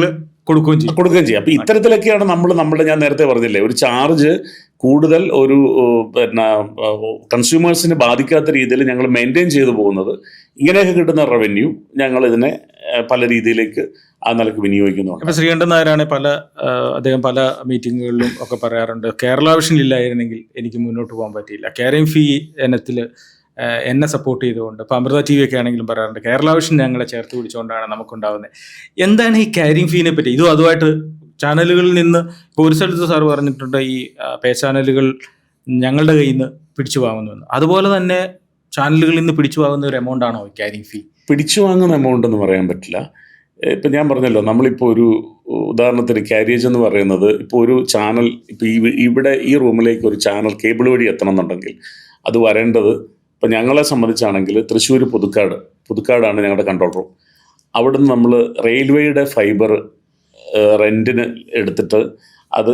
കൊടുക്കുകയും ചെയ്യും. അപ്പൊ ഇത്തരത്തിലൊക്കെയാണ് നമ്മുടെ ഞാൻ നേരത്തെ പറഞ്ഞില്ലേ, ഒരു ചാർജ് കൂടുതൽ ഒരു പിന്നെ കൺസ്യൂമേഴ്സിന് ബാധിക്കാത്ത രീതിയിൽ ഞങ്ങൾ മെയിൻറ്റെയിൻ ചെയ്തു പോകുന്നത്. ഇങ്ങനെയൊക്കെ കിട്ടുന്ന റവന്യൂ ഞങ്ങൾ ഇതിനെ പല രീതിയിലേക്ക് ആ നിലക്ക് വിനിയോഗിക്കുന്നുണ്ട്. ഇപ്പം ശ്രീകണ്ഠൻ നായരാണ് അദ്ദേഹം പല മീറ്റിങ്ങുകളിലും ഒക്കെ പറയാറുണ്ട്, കേരള വിഷൻ ഇല്ലായിരുന്നെങ്കിൽ എനിക്ക് മുന്നോട്ട് പോകാൻ പറ്റിയില്ല. കെയറിംഗ് ഫീ ഇനത്തിൽ എന്നെ സപ്പോർട്ട് ചെയ്തുകൊണ്ട്, ഇപ്പോൾ അമൃത TV ഒക്കെ ആണെങ്കിലും പറയാറുണ്ട്, കേരള വിഷൻ ഞങ്ങളെ ചേർത്ത് പിടിച്ചുകൊണ്ടാണ് നമുക്കുണ്ടാകുന്നത്. എന്താണ് ഈ കെയറിംഗ് ഫീനെ പറ്റി? ഇതും അതുമായിട്ട് ചാനലുകളിൽ നിന്ന് ഇപ്പോൾ ഒരു സ്ഥലത്ത് സാർ പറഞ്ഞിട്ടുണ്ട്, ഈ പേ ചാനലുകൾ ഞങ്ങളുടെ കയ്യിൽ നിന്ന് പിടിച്ചു വാങ്ങുന്നുവെന്ന്. അതുപോലെ തന്നെ ചാനലുകളിൽ നിന്ന് പിടിച്ചു വാങ്ങുന്ന ഒരു എമൗണ്ട് ആണോ കെയറിംഗ് ഫീ? പിടിച്ചു വാങ്ങുന്ന എമൗണ്ട് എന്ന് പറയാൻ പറ്റില്ല. ഇപ്പം ഞാൻ പറഞ്ഞല്ലോ, നമ്മളിപ്പോൾ ഒരു ഉദാഹരണത്തിന് കാരിയേജ് എന്ന് പറയുന്നത്, ഇപ്പോൾ ഒരു ചാനൽ ഇപ്പോൾ ഇവിടെ ഈ റൂമിലേക്ക് ഒരു ചാനൽ കേബിൾ വഴി എത്തണം എന്നുണ്ടെങ്കിൽ അത് വരേണ്ടത്, ഇപ്പം ഞങ്ങളെ സംബന്ധിച്ചാണെങ്കിൽ തൃശ്ശൂർ പുതുക്കാടാണ് ഞങ്ങളുടെ കൺട്രോൾ റൂം. അവിടുന്ന് നമ്മൾ റെയിൽവേയുടെ ഫൈബർ റെൻറ്റിന് എടുത്തിട്ട് അത്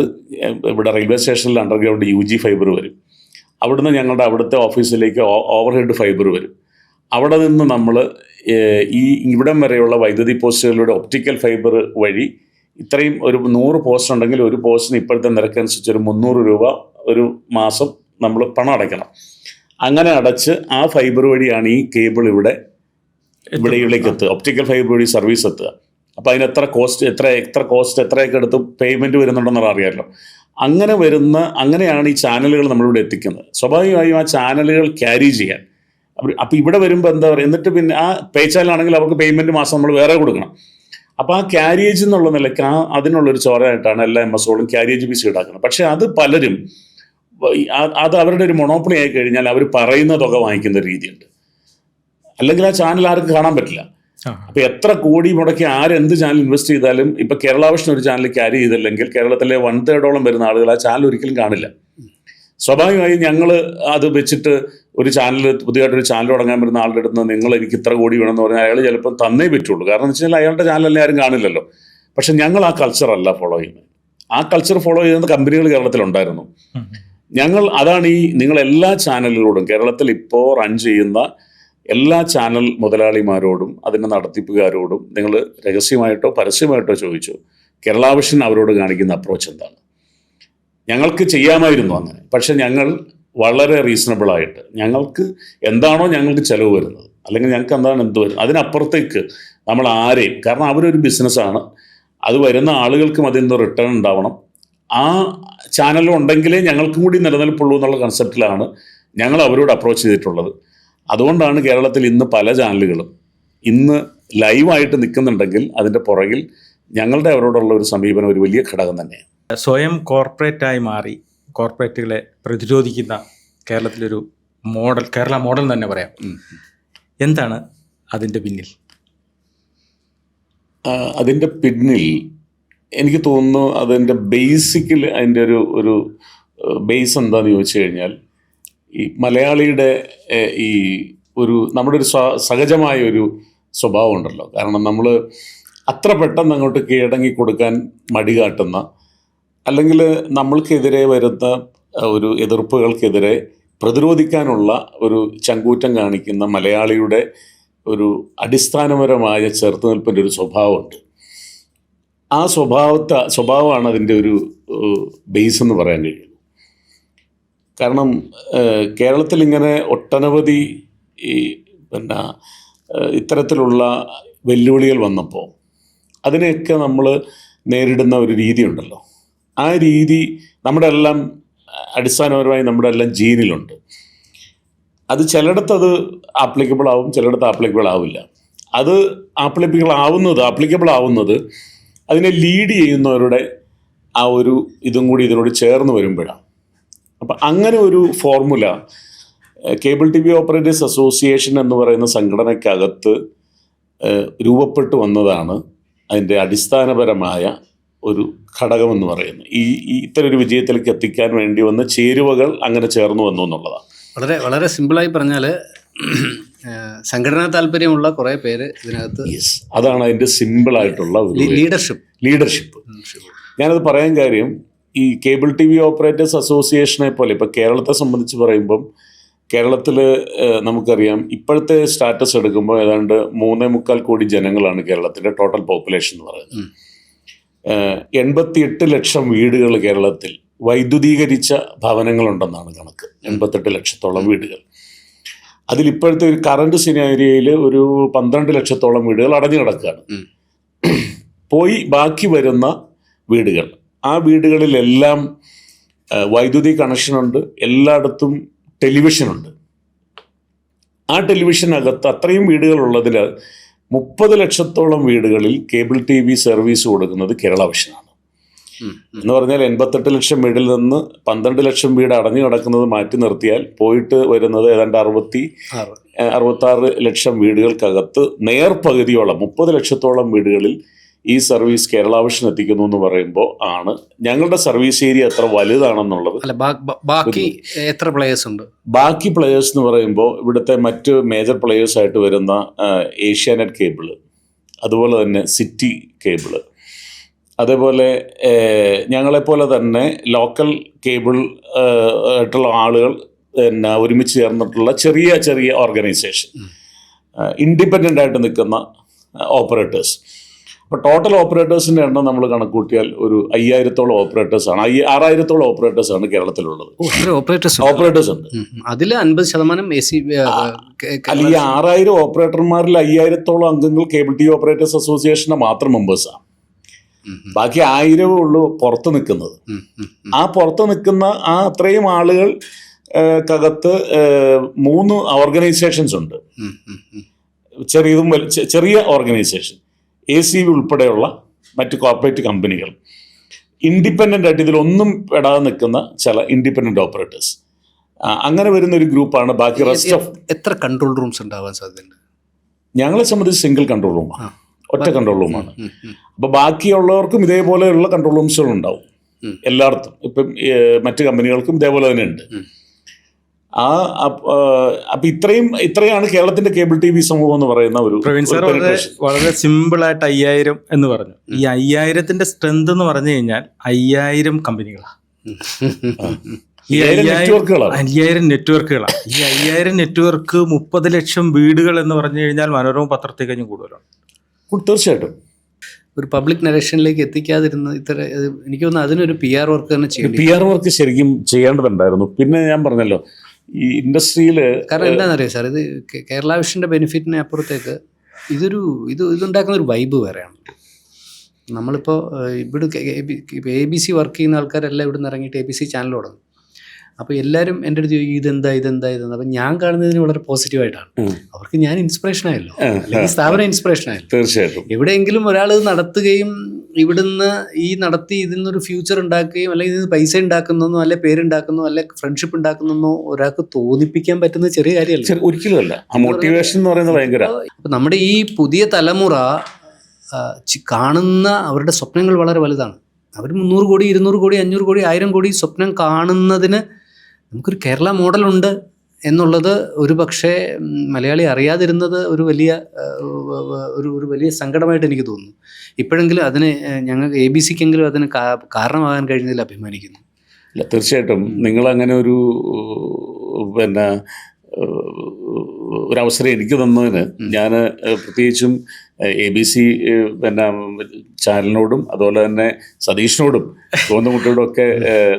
ഇവിടെ റെയിൽവേ സ്റ്റേഷനിൽ അണ്ടർഗ്രൗണ്ട് UG ഫൈബർ വരും. അവിടുന്ന് ഞങ്ങളുടെ അവിടുത്തെ ഓഫീസിലേക്ക് ഓവർഹെഡ് ഫൈബർ വരും. അവിടെ നിന്ന് നമ്മൾ ഇവിടം വരെയുള്ള വൈദ്യുതി പോസ്റ്റുകളുടെ ഒപ്റ്റിക്കൽ ഫൈബർ വഴി ഇത്രയും ഒരു 100 പോസ്റ്റ് ഉണ്ടെങ്കിൽ ഒരു പോസ്റ്റിന് ഇപ്പോഴത്തെ നിരക്കനുസരിച്ച് ഒരു 300 രൂപ ഒരു മാസം നമ്മൾ പണം അടയ്ക്കണം. അങ്ങനെ അടച്ച് ആ ഫൈബർ വഴിയാണ് ഈ കേബിൾ ഇവിടേക്ക് എത്തുക, ഒപ്റ്റിക്കൽ ഫൈബർ വഴി സർവീസ് എത്തുക. അപ്പോൾ അതിന് എത്രയൊക്കെ എടുത്ത് പേയ്മെൻറ്റ് വരുന്നുണ്ടെന്നുള്ള അറിയാമല്ലോ. അങ്ങനെയാണ് ഈ ചാനലുകൾ നമ്മളിവിടെ എത്തിക്കുന്നത്. സ്വാഭാവികമായും ആ ചാനലുകൾ ക്യാരി ചെയ്യാൻ അപ്പോൾ ഇവിടെ വരുമ്പോൾ എന്താ പറയുക, എന്നിട്ട് പിന്നെ ആ പേ ചാനലാണെങ്കിൽ അവർക്ക് പേയ്മെൻറ്റ് മാസം നമ്മൾ വേറെ കൊടുക്കണം. അപ്പോൾ ആ ക്യാരിയേജ് എന്നുള്ള നിലയ്ക്ക് അതിനുള്ളൊരു ചോരയായിട്ടാണ് എല്ലാ MSOകളും ക്യാരിയേജ് ഫീസ് ഈടാക്കുന്നത്. പക്ഷേ അത് പലരും അത് അവരുടെ ഒരു മൊണോപ്പൊളി ആയി കഴിഞ്ഞാൽ അവർ പറയുന്ന തുക വാങ്ങിക്കുന്ന രീതിയുണ്ട്. അല്ലെങ്കിൽ ആ ചാനൽ ആർക്കും കാണാൻ പറ്റില്ല. അപ്പോൾ എത്ര കോടി മുടക്കി ആരെന്ത് ചാനൽ ഇൻവെസ്റ്റ് ചെയ്താലും ഇപ്പോൾ കേരള വിഷൻ ഒരു ചാനൽ ക്യാരി ചെയ്തില്ലെങ്കിൽ കേരളത്തിലെ 1/3 വരുന്ന ആളുകൾ ആ ചാനൽ ഒരിക്കലും കാണില്ല. സ്വാഭാവികമായും ഞങ്ങൾ അത് വെച്ചിട്ട് ഒരു ചാനൽ പുതിയതായിട്ടൊരു ചാനൽ തുടങ്ങാൻ വരുന്ന ആളുടെ അടുത്ത് നിന്ന് നിങ്ങൾ എനിക്ക് ഇത്ര കോടി വേണമെന്ന് പറഞ്ഞാൽ അയാൾ ചിലപ്പോൾ തന്നേ പറ്റുള്ളൂ. കാരണം എന്ന് വെച്ച് കഴിഞ്ഞാൽ അയാളുടെ ചാനലല്ലേ ആരും കാണില്ലല്ലോ. പക്ഷെ ഞങ്ങൾ ആ കൾച്ചറല്ല ഫോളോ ചെയ്യുന്നത്. ആ കൾച്ചർ ഫോളോ ചെയ്യുന്ന കമ്പനികൾ കേരളത്തിലുണ്ടായിരുന്നു. ഞങ്ങൾ അതാണ് നിങ്ങൾ എല്ലാ ചാനലുകളോടും കേരളത്തിൽ ഇപ്പോൾ റൺ ചെയ്യുന്ന എല്ലാ ചാനൽ മുതലാളിമാരോടും അതിൻ്റെ നടത്തിപ്പുകാരോടും നിങ്ങൾ രഹസ്യമായിട്ടോ പരസ്യമായിട്ടോ ചോദിച്ചു കേരള വിഷൻ അവരോട് കാണിക്കുന്ന അപ്രോച്ച് എന്താണ്. ഞങ്ങൾക്ക് ചെയ്യാമായിരുന്നു അങ്ങനെ, പക്ഷെ ഞങ്ങൾ വളരെ റീസണബിളായിട്ട് ഞങ്ങൾക്ക് എന്താണോ ഞങ്ങൾക്ക് ചിലവ് വരുന്നത് അല്ലെങ്കിൽ ഞങ്ങൾക്ക് എന്താണ് എന്ത് വരുന്നത് അതിനപ്പുറത്തേക്ക് നമ്മൾ ആരെയും, കാരണം അവരൊരു ബിസിനസ്സാണ്, അത് വരുന്ന ആളുകൾക്കും അതിൽ നിന്ന് റിട്ടേൺ ഉണ്ടാവണം. ആ ചാനലും ഉണ്ടെങ്കിലേ ഞങ്ങൾക്കും കൂടി നിലനിൽപ്പുള്ളൂ എന്നുള്ള കൺസെപ്റ്റിലാണ് ഞങ്ങൾ അവരോട് അപ്രോച്ച് ചെയ്തിട്ടുള്ളത്. അതുകൊണ്ടാണ് കേരളത്തിൽ ഇന്ന് പല ചാനലുകളും ഇന്ന് ലൈവായിട്ട് നിൽക്കുന്നുണ്ടെങ്കിൽ അതിൻ്റെ പുറകിൽ ഞങ്ങളുടെ അവരോടുള്ള ഒരു സമീപനം ഒരു വലിയ ഘടകം തന്നെയാണ്. സ്വയം കോർപ്പറേറ്റായി മാറി കോർപ്പറേറ്റുകളെ പ്രതിരോധിക്കുന്ന കേരളത്തിലൊരു മോഡൽ, കേരള മോഡൽ തന്നെ പറയാം. എന്താണ് അതിൻ്റെ പിന്നിൽ? അതിൻ്റെ പിന്നിൽ എനിക്ക് തോന്നുന്നു അതിൻ്റെ ബേസിക്കൽ അതിൻ്റെ ഒരു ബേസ് എന്താണെന്ന് ചോദിച്ചു കഴിഞ്ഞാൽ ഈ മലയാളിയുടെ ഈ നമ്മുടെ ഒരു സഹജമായ ഒരു സ്വഭാവം ഉണ്ടല്ലോ. കാരണം നമ്മൾ അത്ര പെട്ടെന്ന് അങ്ങോട്ട് കീഴടങ്ങി കൊടുക്കാൻ മടി കാട്ടുന്ന അല്ലെങ്കിൽ നമ്മൾക്കെതിരെ വരുന്ന ഒരു എതിർപ്പുകൾക്കെതിരെ പ്രതിരോധിക്കാനുള്ള ഒരു ചങ്കൂറ്റം കാണിക്കുന്ന മലയാളിയുടെ ഒരു അടിസ്ഥാനപരമായ ചെറുത്തുനിൽപ്പിൻ്റെ ഒരു സ്വഭാവമുണ്ട്. ആ സ്വഭാവമാണ് അതിൻ്റെ ഒരു ബേസ് എന്ന് പറയാൻ കഴിയുള്ളൂ. കാരണം കേരളത്തിൽ ഇങ്ങനെ ഒട്ടനവധി ഇത്തരത്തിലുള്ള വെല്ലുവിളികൾ വന്നപ്പോൾ അതിനെയൊക്കെ നമ്മൾ നേരിടുന്ന ഒരു രീതിയുണ്ടല്ലോ. ആ രീതി നമ്മുടെ എല്ലാം അടിസ്ഥാനപരമായി നമ്മുടെ എല്ലാം ജീനിലുണ്ട്. അത് ചിലയിടത്ത് അത് ആപ്ലിക്കബിൾ ആവും, ചിലയിടത്ത് ആപ്ലിക്കബിൾ ആവില്ല. അത് ആപ്ലിക്കബിൾ ആവുന്നത് അതിനെ ലീഡ് ചെയ്യുന്നവരുടെ ആ ഒരു ഇതും കൂടി ഇതിനോട് ചേർന്ന് വരുമ്പോഴാണ്. അപ്പം അങ്ങനെ ഒരു formula cable T V operators association എന്ന് പറയുന്ന സംഘടനയ്ക്കകത്ത് രൂപപ്പെട്ടു വന്നതാണ് അതിൻ്റെ അടിസ്ഥാനപരമായ ഒരു ഘടകമെന്ന് പറയുന്നത്. ഇത്തരം ഒരു വിജയത്തിലേക്ക് എത്തിക്കാൻ വേണ്ടി വന്ന ചേരുവകൾ അങ്ങനെ ചേർന്ന് വന്നു എന്നുള്ളതാണ്. വളരെ വളരെ സിമ്പിളായി പറഞ്ഞാൽ സംഘടനാ താല്പര്യമുള്ള കുറേ പേര് ഇതിനകത്ത്, അതാണ് അതിൻ്റെ സിമ്പിളായിട്ടുള്ള ലീഡർഷിപ്പ്. ഞാനത് പറയാൻ കാര്യം, ഈ കേബിൾ ടി വി ഓപ്പറേറ്റേഴ്സ് അസോസിയേഷനെ പോലെ ഇപ്പോൾ കേരളത്തെ സംബന്ധിച്ച് പറയുമ്പം കേരളത്തിൽ നമുക്കറിയാം ഇപ്പോഴത്തെ സ്റ്റാറ്റസ് എടുക്കുമ്പോൾ ഏതാണ്ട് 3.25 കോടി ജനങ്ങളാണ് കേരളത്തിൻ്റെ ടോട്ടൽ പോപ്പുലേഷൻ എന്ന് പറയുന്നത്. 88 ലക്ഷം വീടുകൾ കേരളത്തിൽ വൈദ്യുതീകരിച്ച ഭവനങ്ങളുണ്ടെന്നാണ് കണക്ക്. 88 ലക്ഷത്തോളം വീടുകൾ. അതിലിപ്പോഴത്തെ ഒരു കറണ്ട് സിനാരിയോയിൽ ഒരു 12 ലക്ഷത്തോളം വീടുകൾ അടഞ്ഞു കിടക്കുകയാണ്. ബാക്കി വരുന്ന വീടുകൾ, ആ വീടുകളിലെല്ലാം വൈദ്യുതി കണക്ഷനുണ്ട്, എല്ലായിടത്തും ടെലിവിഷനുണ്ട്. ആ ടെലിവിഷനകത്ത് അത്രയും വീടുകളുള്ളതിൽ 30 ലക്ഷത്തോളം വീടുകളിൽ കേബിൾ ടി വി സർവീസ് കൊടുക്കുന്നത് കേരള വിഷനാണ്. എന്ന് പറഞ്ഞാൽ 88 ലക്ഷം വീടിൽ നിന്ന് 12 ലക്ഷം വീട് അടഞ്ഞു കിടക്കുന്നത് മാറ്റി നിർത്തിയാൽ പോയിട്ട് വരുന്നത് ഏതാണ്ട് 66 ലക്ഷം വീടുകൾക്കകത്ത് നേർപകുതിയോളം 30 ലക്ഷത്തോളം വീടുകളിൽ ഈ സർവീസ് കേരള വിഷൻ എത്തിക്കുന്നു എന്ന് പറയുമ്പോൾ ആണ് ഞങ്ങളുടെ സർവീസ് ഏരിയ എത്ര വലുതാണെന്നുള്ളത്. ബാക്കി എത്ര പ്ലേയേഴ്സ് ഉണ്ട്? ബാക്കി പ്ലേയേഴ്സ് എന്ന് പറയുമ്പോൾ ഇവിടുത്തെ മറ്റ് മേജർ പ്ലേയേഴ്സായിട്ട് വരുന്ന ഏഷ്യാനെറ്റ് കേബിള്, അതുപോലെ തന്നെ സിറ്റി കേബിള്, അതേപോലെ ഞങ്ങളെപ്പോലെ തന്നെ ലോക്കൽ കേബിൾ ആയിട്ടുള്ള ആളുകൾ ഒരുമിച്ച് ചേർന്നിട്ടുള്ള ചെറിയ ചെറിയ ഓർഗനൈസേഷൻ, ഇൻഡിപെൻഡൻ്റ് ആയിട്ട് നിൽക്കുന്ന ഓപ്പറേറ്റേഴ്സ്. അപ്പോൾ ടോട്ടൽ ഓപ്പറേറ്റേഴ്സിൻ്റെ എണ്ണം നമ്മൾ കണക്കൂട്ടിയാൽ ഒരു 5000-ഓളം ഓപ്പറേറ്റേഴ്സാണ്, 6000-ഓളം ഓപ്പറേറ്റേഴ്സാണ് കേരളത്തിലുള്ളത്. ഓപ്പറേറ്റേഴ്സ് ഉണ്ട്. അതിൽ 50% AC. അല്ല, ഈ 6000 ഓപ്പറേറ്റർമാരിൽ 5000-ഓളം അംഗങ്ങൾ കേബിൾ ടി വി ഓപ്പറേറ്റേഴ്സ് അസോസിയേഷൻ്റെ മാത്രം മെമ്പേഴ്സാണ്. ബാക്കി 1000 ഉള്ളൂ പുറത്ത് നിൽക്കുന്നത്. ആ പുറത്ത് നിൽക്കുന്ന ആ അത്രയും ആളുകൾക്കകത്ത് 3 ഓർഗനൈസേഷൻസ് ഉണ്ട്. ചെറിയ ഓർഗനൈസേഷൻ, ACV ഉൾപ്പെടെയുള്ള മറ്റ് കോർപ്പറേറ്റ് കമ്പനികൾ, ഇൻഡിപെൻഡൻ്റ് ആയിട്ട് ഇതിലൊന്നും പെടാതെ നിൽക്കുന്ന ചില ഇൻഡിപെൻഡൻ്റ് ഓപ്പറേറ്റേഴ്സ്, അങ്ങനെ വരുന്ന ഒരു ഗ്രൂപ്പാണ്. ബാക്കി റെസ്റ്റ് ഓഫ് എത്ര കൺട്രോൾ റൂംസ് ഉണ്ടാവാൻ സാധ്യതയുണ്ട്? ഞങ്ങളെ സംബന്ധിച്ച് സിംഗിൾ കൺട്രോൾ റൂമാണ്, ഒറ്റ കൺട്രോൾ റൂമാണ്. അപ്പോൾ ബാക്കിയുള്ളവർക്കും ഇതേപോലെയുള്ള കൺട്രോൾ റൂംസുകൾ ഉണ്ടാവും. എല്ലായിടത്തും. ഇപ്പം മറ്റ് കമ്പനികൾക്കും ഇതേപോലെ തന്നെ ഉണ്ട്. അപ്പൊ ഇത്രയാണ് കേരളത്തിന്റെ കേബിൾ ടി വി സമൂഹം എന്ന് പറയുന്ന ഒരു പ്രവീൺ സാർ വളരെ സിമ്പിൾ ആയിട്ട് 5000 എന്ന് പറഞ്ഞു. ഈ 5000ന്റെ സ്ട്രെങ്ത് എന്ന് പറഞ്ഞു കഴിഞ്ഞാൽ 5000 കമ്പനികളാണ്, ഈ 5000 നെറ്റ്വർക്കുകളാണ്. ഈ 5000 നെറ്റ്വർക്ക് 30 ലക്ഷം വീടുകൾ എന്ന് പറഞ്ഞു കഴിഞ്ഞാൽ മനോരമ പത്രത്തിൽ കഴിഞ്ഞ് കൂടുതലാണ്. തീർച്ചയായിട്ടും ഒരു പബ്ലിക് നരേഷനിലേക്ക് എത്തിക്കാതിരുന്ന എനിക്ക് തോന്നുന്നു അതിനൊരു PR വർക്ക് തന്നെ ചെയ്യും. PR വർക്ക് ശരിക്കും ചെയ്യേണ്ടതുണ്ടായിരുന്നു. പിന്നെ ഞാൻ പറഞ്ഞല്ലോ, ഈ ഇൻഡസ്ട്രിയിൽ കാരണം എന്താണെന്നറിയാം സാർ, ഇത് കേരള വിഷൻ്റെ ബെനിഫിറ്റിന് അപ്പുറത്തേക്ക് ഇതുണ്ടാക്കുന്ന ഒരു വൈബ് വേറെയാണ്. നമ്മളിപ്പോൾ ഇവിടെ ABC വർക്ക് ചെയ്യുന്ന ആൾക്കാരെല്ലാം ഇവിടെ നിന്ന് ഇറങ്ങിയിട്ട് ABC ചാനൽ തുടങ്ങും. അപ്പോൾ എല്ലാവരും എൻ്റെ അടുത്ത് ചോദിക്കും ഇതെന്താ. അപ്പം ഞാൻ കാണുന്നതിന് വളരെ പോസിറ്റീവായിട്ടാണ്. അവർക്ക് ഞാൻ ഇൻസ്പിറേഷൻ ആയല്ലോ, അല്ലെങ്കിൽ സ്ഥാപനം ഇൻസ്പിറേഷൻ ആയല്ലോ. തീർച്ചയായിട്ടും എവിടെയെങ്കിലും ഒരാൾ ഇത് നടത്തുകയും ഇവിടുന്ന് നടത്തി ഇതിൽ നിന്നൊരു ഫ്യൂച്ചർ ഉണ്ടാക്കുകയും അല്ലെങ്കിൽ ഇതിന് പൈസ ഉണ്ടാക്കുന്നോ അല്ലെ പേരുണ്ടാക്കുന്നോ അല്ലെ ഫ്രണ്ട്ഷിപ്പ് ഉണ്ടാക്കുന്നോ ഒരാൾക്ക് തോന്നിപ്പിക്കാൻ പറ്റുന്ന ചെറിയ കാര്യമല്ല, ഒരിക്കലുമല്ല. മോട്ടിവേഷൻ എന്ന് പറയുന്നത് ഭയങ്കര. അപ്പം നമ്മുടെ ഈ പുതിയ തലമുറ കാണുന്ന അവരുടെ സ്വപ്നങ്ങൾ വളരെ വലുതാണ്. അവർ 300 കോടി 200 കോടി 500 കോടി 1000 കോടി സ്വപ്നം കാണുന്നതിന് നമുക്കൊരു കേരള മോഡലുണ്ട് എന്നുള്ളത് ഒരു പക്ഷേ മലയാളി അറിയാതിരുന്നത് ഒരു വലിയ സങ്കടമായിട്ട് എനിക്ക് തോന്നുന്നു. ഇപ്പോഴെങ്കിലും അതിന് ഞങ്ങൾക്ക് ABCക്കെങ്കിലും അതിന് കാരണമാകാൻ കഴിഞ്ഞതിൽ അഭിമാനിക്കുന്നു. ഇല്ല, തീർച്ചയായിട്ടും നിങ്ങളങ്ങനെ ഒരു ഒരവസരം എനിക്ക് തന്നതിന് ഞാൻ പ്രത്യേകിച്ചും ABC ചാനലിനോടും അതുപോലെ തന്നെ സതീഷിനോടും ഗോവിന്ദൻകുട്ടിയോടും ഒക്കെ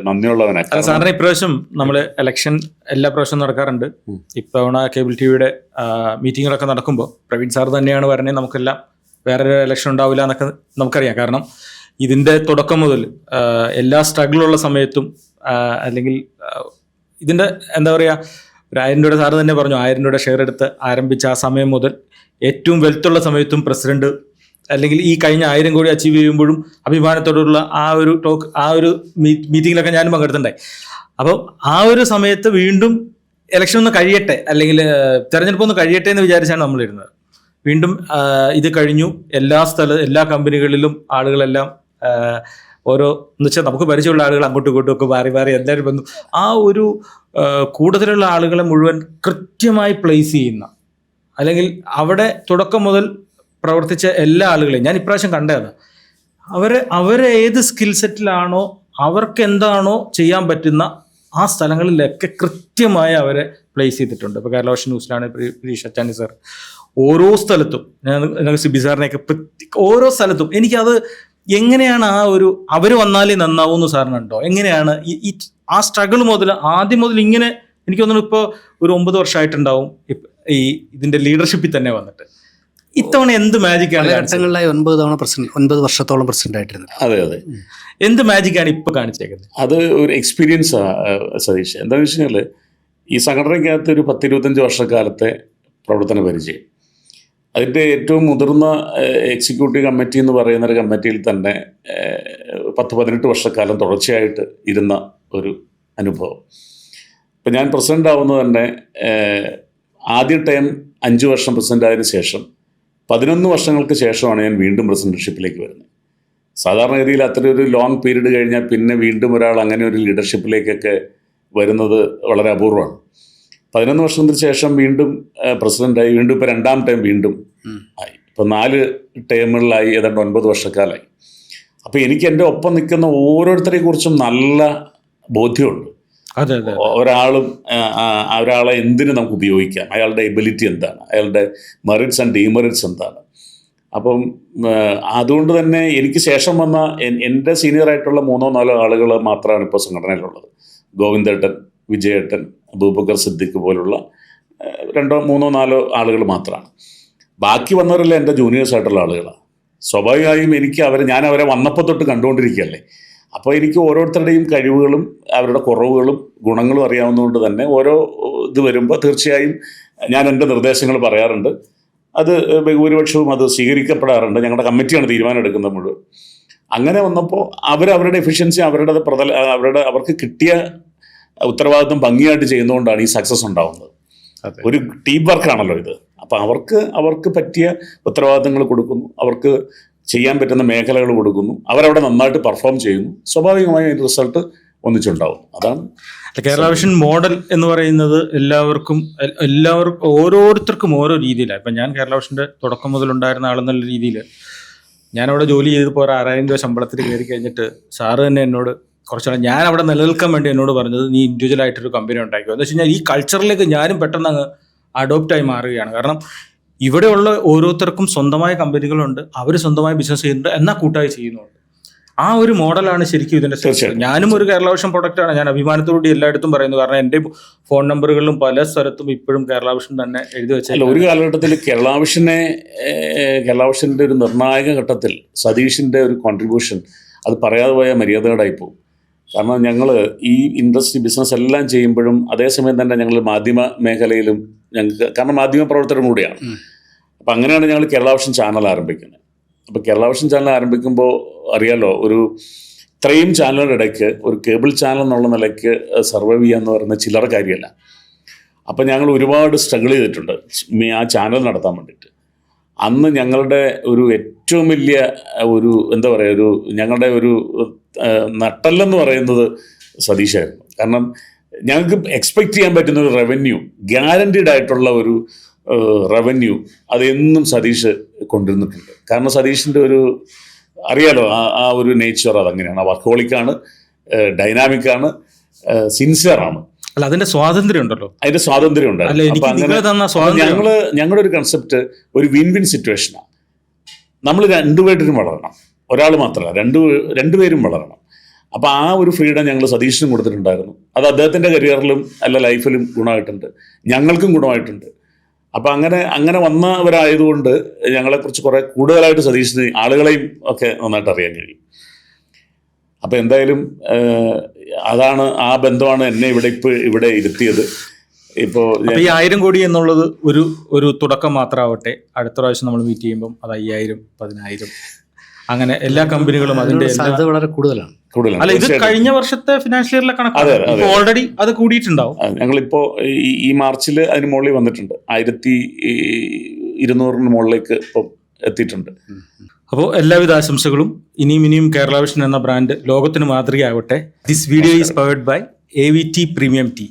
നന്ദിയുള്ളവനാണ്. സാറിന് ഇപ്രാവശ്യം നമ്മൾ ഇലക്ഷൻ എല്ലാ പ്രാവശ്യവും നടക്കാറുണ്ട്. ഇത്തവണ കേബിൾ ടിവിയുടെ മീറ്റിങ്ങുകളൊക്കെ നടക്കുമ്പോൾ പ്രവീൺ സാർ തന്നെയാണ് പറഞ്ഞത് നമുക്കെല്ലാം വേറൊരു ഇലക്ഷൻ ഉണ്ടാവില്ല എന്നൊക്കെ നമുക്കറിയാം. കാരണം ഇതിൻ്റെ തുടക്കം മുതൽ എല്ലാ സ്ട്രഗിളുള്ള സമയത്തും അല്ലെങ്കിൽ ഇതിൻ്റെ എന്താ പറയുക, ഒരു 1000 രൂപയുടെ സാറ് തന്നെ പറഞ്ഞു, 1000 രൂപയുടെ ഷെയർ എടുത്ത് ആരംഭിച്ച ആ സമയം മുതൽ ഏറ്റവും വെൽത്തുള്ള സമയത്തും പ്രസിഡന്റ് അല്ലെങ്കിൽ ഈ കഴിഞ്ഞ 1000 കോടി അച്ചീവ് ചെയ്യുമ്പോഴും അഭിമാനത്തോടുള്ള ആ ഒരു മീറ്റിങ്ങിലൊക്കെ ഞാനും പങ്കെടുത്തിട്ടുണ്ടായി. അപ്പോൾ ആ ഒരു സമയത്ത് വീണ്ടും ഇലക്ഷൻ ഒന്ന് കഴിയട്ടെ അല്ലെങ്കിൽ തെരഞ്ഞെടുപ്പ് ഒന്ന് കഴിയട്ടെ എന്ന് വിചാരിച്ചാണ് നമ്മളിരുന്നത്. വീണ്ടും ഇത് കഴിഞ്ഞു. എല്ലാ കമ്പനികളിലും ആളുകളെല്ലാം ഓരോ എന്ന് വെച്ചാൽ നമുക്ക് പരിചയമുള്ള ആളുകൾ അങ്ങോട്ടും ഇങ്ങോട്ടും ഒക്കെ മാറി എല്ലാവരും വന്നു. ആ ഒരു കൂടുതലുള്ള ആളുകളെ മുഴുവൻ കൃത്യമായി പ്ലേസ് ചെയ്യുന്ന, അല്ലെങ്കിൽ അവിടെ തുടക്കം മുതൽ പ്രവർത്തിച്ച എല്ലാ ആളുകളെയും ഞാൻ ഇപ്രാവശ്യം കണ്ടതാണ്. അവരെ ഏത് സ്കിൽ സെറ്റിലാണോ അവർക്ക് എന്താണോ ചെയ്യാൻ പറ്റുന്ന ആ സ്ഥലങ്ങളിലൊക്കെ കൃത്യമായി അവരെ പ്ലേസ് ചെയ്തിട്ടുണ്ട്. ഇപ്പോൾ കേരള വിഷൻ ന്യൂസിലാണ് പ്രീഷ് അച്ചാനി സാർ. ഓരോ സ്ഥലത്തും ഞാൻ സിബി സാറിനെയൊക്കെ ഓരോ സ്ഥലത്തും എനിക്കത് എങ്ങനെയാണ് അവർ വന്നാലേ നന്നാവുമെന്ന് സാറിനുണ്ടോ? എങ്ങനെയാണ് ആ സ്ട്രഗിൾ മുതൽ ആദ്യം മുതൽ ഇങ്ങനെ എനിക്ക് തോന്നുന്നു ഇപ്പോൾ ഒരു 9 വർഷമായിട്ടുണ്ടാവും ഈ ഇതിന്റെ ലീഡർഷിപ്പിൽ തന്നെ വന്നിട്ട്. ഇത്തവണ എന്ത് മാജിക്കാണ്? ഘട്ടങ്ങളിലായി 9 വർഷത്തോളം പ്രസിഡന്റ് ആയിട്ടിരുന്നത്. അതെ എന്ത് മാജിക്കാണ് ഇപ്പൊ കാണിച്ചേക്കുന്നത്? അത് ഒരു എക്സ്പീരിയൻസ് സതീഷ്. എന്താണെന്ന് വെച്ച് കഴിഞ്ഞാൽ ഈ സംഘടനയ്ക്കകത്ത് ഒരു 10-25 വർഷക്കാലത്തെ പ്രവർത്തന പരിചയം, അതിൻ്റെ ഏറ്റവും മുതിർന്ന എക്സിക്യൂട്ടീവ് കമ്മിറ്റി എന്ന് പറയുന്ന ഒരു കമ്മിറ്റിയിൽ തന്നെ 10-18 വർഷക്കാലം തുടർച്ചയായിട്ട് ഇരുന്ന ഒരു അനുഭവം. ഇപ്പം ഞാൻ പ്രസിഡൻ്റ് ആവുന്നത് തന്നെ ആദ്യ ടൈം 5 വർഷം പ്രസിഡൻ്റ് ആയതിനു ശേഷം 11 വർഷങ്ങൾക്ക് ശേഷമാണ് ഞാൻ വീണ്ടും പ്രസിഡൻഷിപ്പിലേക്ക് വരുന്നത്. സാധാരണഗതിയിൽ അത്രയൊരു ലോങ് പീരീഡ് കഴിഞ്ഞാൽ പിന്നെ വീണ്ടും ഒരാൾ അങ്ങനെ ഒരു ലീഡർഷിപ്പിലേക്കൊക്കെ വരുന്നത് വളരെ അപൂർവമാണ്. 11 വർഷത്തിന് ശേഷം വീണ്ടും പ്രസിഡൻ്റായി, വീണ്ടും ഇപ്പോൾ 2ാം ടൈം വീണ്ടും ആയി. ഇപ്പോൾ 4 ടൈമുകളിലായി, ഏതാണ്ട് 9 വർഷക്കാലമായി. അപ്പോൾ എനിക്ക് എൻ്റെ ഒപ്പം നിൽക്കുന്ന ഓരോരുത്തരെ കുറിച്ചും നല്ല ബോധ്യമുണ്ട്. ഒരാളെ എന്തിനു നമുക്ക് ഉപയോഗിക്കാം, അയാളുടെ എബിലിറ്റി എന്താണ്, അയാളുടെ മെറിറ്റ്സ് ആൻഡ് ഡീമെറിറ്റ്സ് എന്താണ്. അപ്പം അതുകൊണ്ട് തന്നെ എനിക്ക് ശേഷം വന്ന എൻ്റെ സീനിയറായിട്ടുള്ള 3-4 ആളുകൾ മാത്രമാണ് ഇപ്പോൾ സംഘടനയിലുള്ളത്. ഗോവിന്ദേട്ടൻ, വിജയേട്ടൻ, അബൂബക്കർ സിദ്ദിഖ് പോലുള്ള 2-3-4 ആളുകൾ മാത്രമാണ്. ബാക്കി വന്നവരെല്ലാം എൻ്റെ ജൂനിയേഴ്സായിട്ടുള്ള ആളുകളാണ്. സ്വാഭാവികമായും ഞാൻ അവരെ വന്നപ്പോൾ തൊട്ട് കണ്ടുകൊണ്ടിരിക്കുകയല്ലേ. അപ്പോൾ എനിക്ക് ഓരോരുത്തരുടെയും കഴിവുകളും അവരുടെ കുറവുകളും ഗുണങ്ങളും അറിയാവുന്നതുകൊണ്ട് തന്നെ ഓരോ ഇത് വരുമ്പോൾ തീർച്ചയായും ഞാൻ എൻ്റെ നിർദ്ദേശങ്ങൾ പറയാറുണ്ട്. അത് ഭൂരിപക്ഷവും അത് സ്വീകരിക്കപ്പെടാറുണ്ട്. ഞങ്ങളുടെ കമ്മിറ്റിയാണ് തീരുമാനം എടുക്കുന്നത് മുഴുവൻ. അങ്ങനെ വന്നപ്പോൾ അവരുടെ എഫിഷ്യൻസി, അവർക്ക് കിട്ടിയ ഉത്തരവാദിത്വം ഭംഗിയായിട്ട് ചെയ്യുന്നതുകൊണ്ടാണ് ഈ സക്സസ് ഉണ്ടാവുന്നത്. ഒരു ടീം വർക്കാണല്ലോ ഇത്. അപ്പം അവർക്ക് പറ്റിയ ഉത്തരവാദിത്തങ്ങൾ കൊടുക്കുന്നു, അവർക്ക് ചെയ്യാൻ പറ്റുന്ന മേഖലകൾ കൊടുക്കുന്നു, അവരവിടെ നന്നായിട്ട് പെർഫോം ചെയ്യുന്നു, സ്വാഭാവികമായും അതിൻ്റെ റിസൾട്ട് ഒന്നിച്ചുണ്ടാവും. അതാണ് കേരള വിഷൻ മോഡൽ എന്ന് പറയുന്നത് എല്ലാവർക്കും ഓരോരുത്തർക്കും ഓരോ രീതിയിലാണ്. ഇപ്പം ഞാൻ കേരള വിഷൻ്റെ തുടക്കം മുതലുണ്ടായിരുന്ന ആളെന്നുള്ള രീതിയിൽ ഞാനവിടെ ജോലി ചെയ്തപ്പോൾ 6,000 രൂപ ശമ്പളത്തിൽ കയറി കഴിഞ്ഞിട്ട് സാറ് തന്നെ എന്നോട് കുറച്ചാണ് ഞാൻ അവിടെ നിലനിൽക്കാൻ വേണ്ടി എന്നോട് പറഞ്ഞത്, നീ ഇൻഡിവിജ്വൽ ആയിട്ടൊരു കമ്പനി ഉണ്ടാക്കുക എന്ന് വെച്ച് കഴിഞ്ഞാൽ ഈ കൾച്ചറിലേക്ക് ഞാനും പെട്ടെന്ന് അങ്ങ് അഡോപ്റ്റായി മാറുകയാണ്. കാരണം ഇവിടെയുള്ള ഓരോരുത്തർക്കും സ്വന്തമായ കമ്പനികളുണ്ട്, അവർ സ്വന്തമായി ബിസിനസ് ചെയ്യുന്നുണ്ട്, എന്നാൽ കൂട്ടായി ചെയ്യുന്നുണ്ട്. ആ ഒരു മോഡലാണ് ശരിക്കും ഇതിന്റെ സക്സസ്. ഞാനും ഒരു കേരള വിഷൻ പ്രൊഡക്റ്റാണ്, ഞാൻ അഭിമാനത്തോടുകൂടി എല്ലായിടത്തും പറയുന്നു. കാരണം എൻ്റെ ഫോൺ നമ്പറുകളിലും പല സ്ഥലത്തും ഇപ്പോഴും കേരള വിഷൻ തന്നെ എഴുതി വെച്ചാൽ. ഒരു കാലഘട്ടത്തിൽ കേരള വിഷൻ്റെ ഒരു നിർണായക ഘട്ടത്തിൽ സതീഷിൻ്റെ ഒരു കോൺട്രിബ്യൂഷൻ അത് പറയാതെ പോയ മര്യാദകളായി പോകും. കാരണം ഞങ്ങൾ ഈ ഇൻഡസ്ട്രി ബിസിനസ് എല്ലാം ചെയ്യുമ്പോഴും അതേസമയം തന്നെ ഞങ്ങൾ മാധ്യമ മേഖലയിലും ഞങ്ങൾക്ക്, കാരണം മാധ്യമ പ്രവർത്തനം കൂടിയാണ്. അപ്പം അങ്ങനെയാണ് ഞങ്ങൾ കേരള വിഷൻ ചാനൽ ആരംഭിക്കുന്നത്. അപ്പോൾ കേരള വിഷൻ ചാനൽ ആരംഭിക്കുമ്പോൾ അറിയാലോ, ഒരു ഇത്രയും ചാനലുകളുടെ ഇടയ്ക്ക് ഒരു കേബിൾ ചാനൽ എന്നുള്ള നിലയ്ക്ക് സർവൈവ് ചെയ്യുക എന്ന് പറയുന്നത് ചില്ലറ കാര്യമല്ല. അപ്പം ഞങ്ങൾ ഒരുപാട് സ്ട്രഗിൾ ചെയ്തിട്ടുണ്ട് ആ ചാനൽ നടത്താൻ വേണ്ടിയിട്ട്. അന്ന് ഞങ്ങളുടെ ഒരു ഏറ്റവും വലിയ ഒരു എന്താ പറയുക, ഞങ്ങളുടെ ഒരു നട്ടെല്ലെന്ന് പറയുന്നത് സതീഷായിരുന്നു. കാരണം ഞങ്ങൾക്ക് എക്സ്പെക്റ്റ് ചെയ്യാൻ പറ്റുന്ന ഒരു റവന്യൂ, ഗ്യാരൻറ്റീഡ് ആയിട്ടുള്ള ഒരു റവന്യൂ അതെന്നും സതീഷ് കൊണ്ടുവന്നിട്ടുണ്ട്. കാരണം സതീഷിൻ്റെ ഒരു അറിയാലോ ആ ഒരു നേച്ചർ അതങ്ങനെയാണ്. വർക്കഹോളിക്കാണ്, ഡൈനാമിക്കാണ്, സിൻസിയറാണ്. അല്ല, അതിന്റെ സ്വാതന്ത്ര്യം ഉണ്ടല്ലോ, അതിന്റെ സ്വാതന്ത്ര്യം ഉണ്ടായിരുന്നു. അപ്പൊ അങ്ങനെ ഞങ്ങളുടെ ഒരു കൺസെപ്റ്റ് ഒരു വിൻ വിൻ സിറ്റുവേഷനാണ്. നമ്മൾ രണ്ടുപേരും വളരണം, ഒരാൾ മാത്രമല്ല, രണ്ടുപേരും വളരണം. അപ്പോൾ ആ ഒരു ഫ്രീഡം ഞങ്ങൾ സതീഷിനും കൊടുത്തിട്ടുണ്ടായിരുന്നു. അത് അദ്ദേഹത്തിൻ്റെ കരിയറിലും അല്ല ലൈഫിലും ഗുണമായിട്ടുണ്ട്, ഞങ്ങൾക്കും ഗുണമായിട്ടുണ്ട്. അപ്പം അങ്ങനെ വന്നവരായതുകൊണ്ട് ഞങ്ങളെക്കുറിച്ച് കുറേ കൂടുതലായിട്ട് സതീഷിന് ആളുകളെയും ഒക്കെ നന്നായിട്ട് അറിയാൻ കഴിയും. അപ്പം എന്തായാലും അതാണ്, ആ ബന്ധമാണ് എന്നെ ഇവിടെ ഇരുത്തിയത്. ഇപ്പോൾ ഈ 1000 കോടി എന്നുള്ളത് ഒരു തുടക്കം മാത്രമാവട്ടെ. അടുത്ത പ്രാവശ്യം നമ്മൾ മീറ്റ് ചെയ്യുമ്പം അത് 5000, 10000 അങ്ങനെ എല്ലാ കമ്പനികളും അതിന്റെ വളരെ കൂടുതലാണ്. അല്ല, ഇത് കഴിഞ്ഞ വർഷത്തെ ഫിനാൻഷ്യൽ ഇയറിലെ കണക്കാണ്. ഓൾറെഡി അത് കൂടിയിട്ടുണ്ടാവും. ഞങ്ങളിപ്പോ ഈ മാർച്ചിൽ അതിന് മുകളിൽ വന്നിട്ടുണ്ട്, 1200 മുകളിലേക്ക് ഇപ്പം എത്തിയിട്ടുണ്ട്. അപ്പോൾ എല്ലാവിധ ആശംസകളും. ഇനിയും കേരള വിഷൻ എന്ന ബ്രാൻഡ് ലോകത്തിന് മാതൃകയാവട്ടെ. This video is powered by AVT premium tea.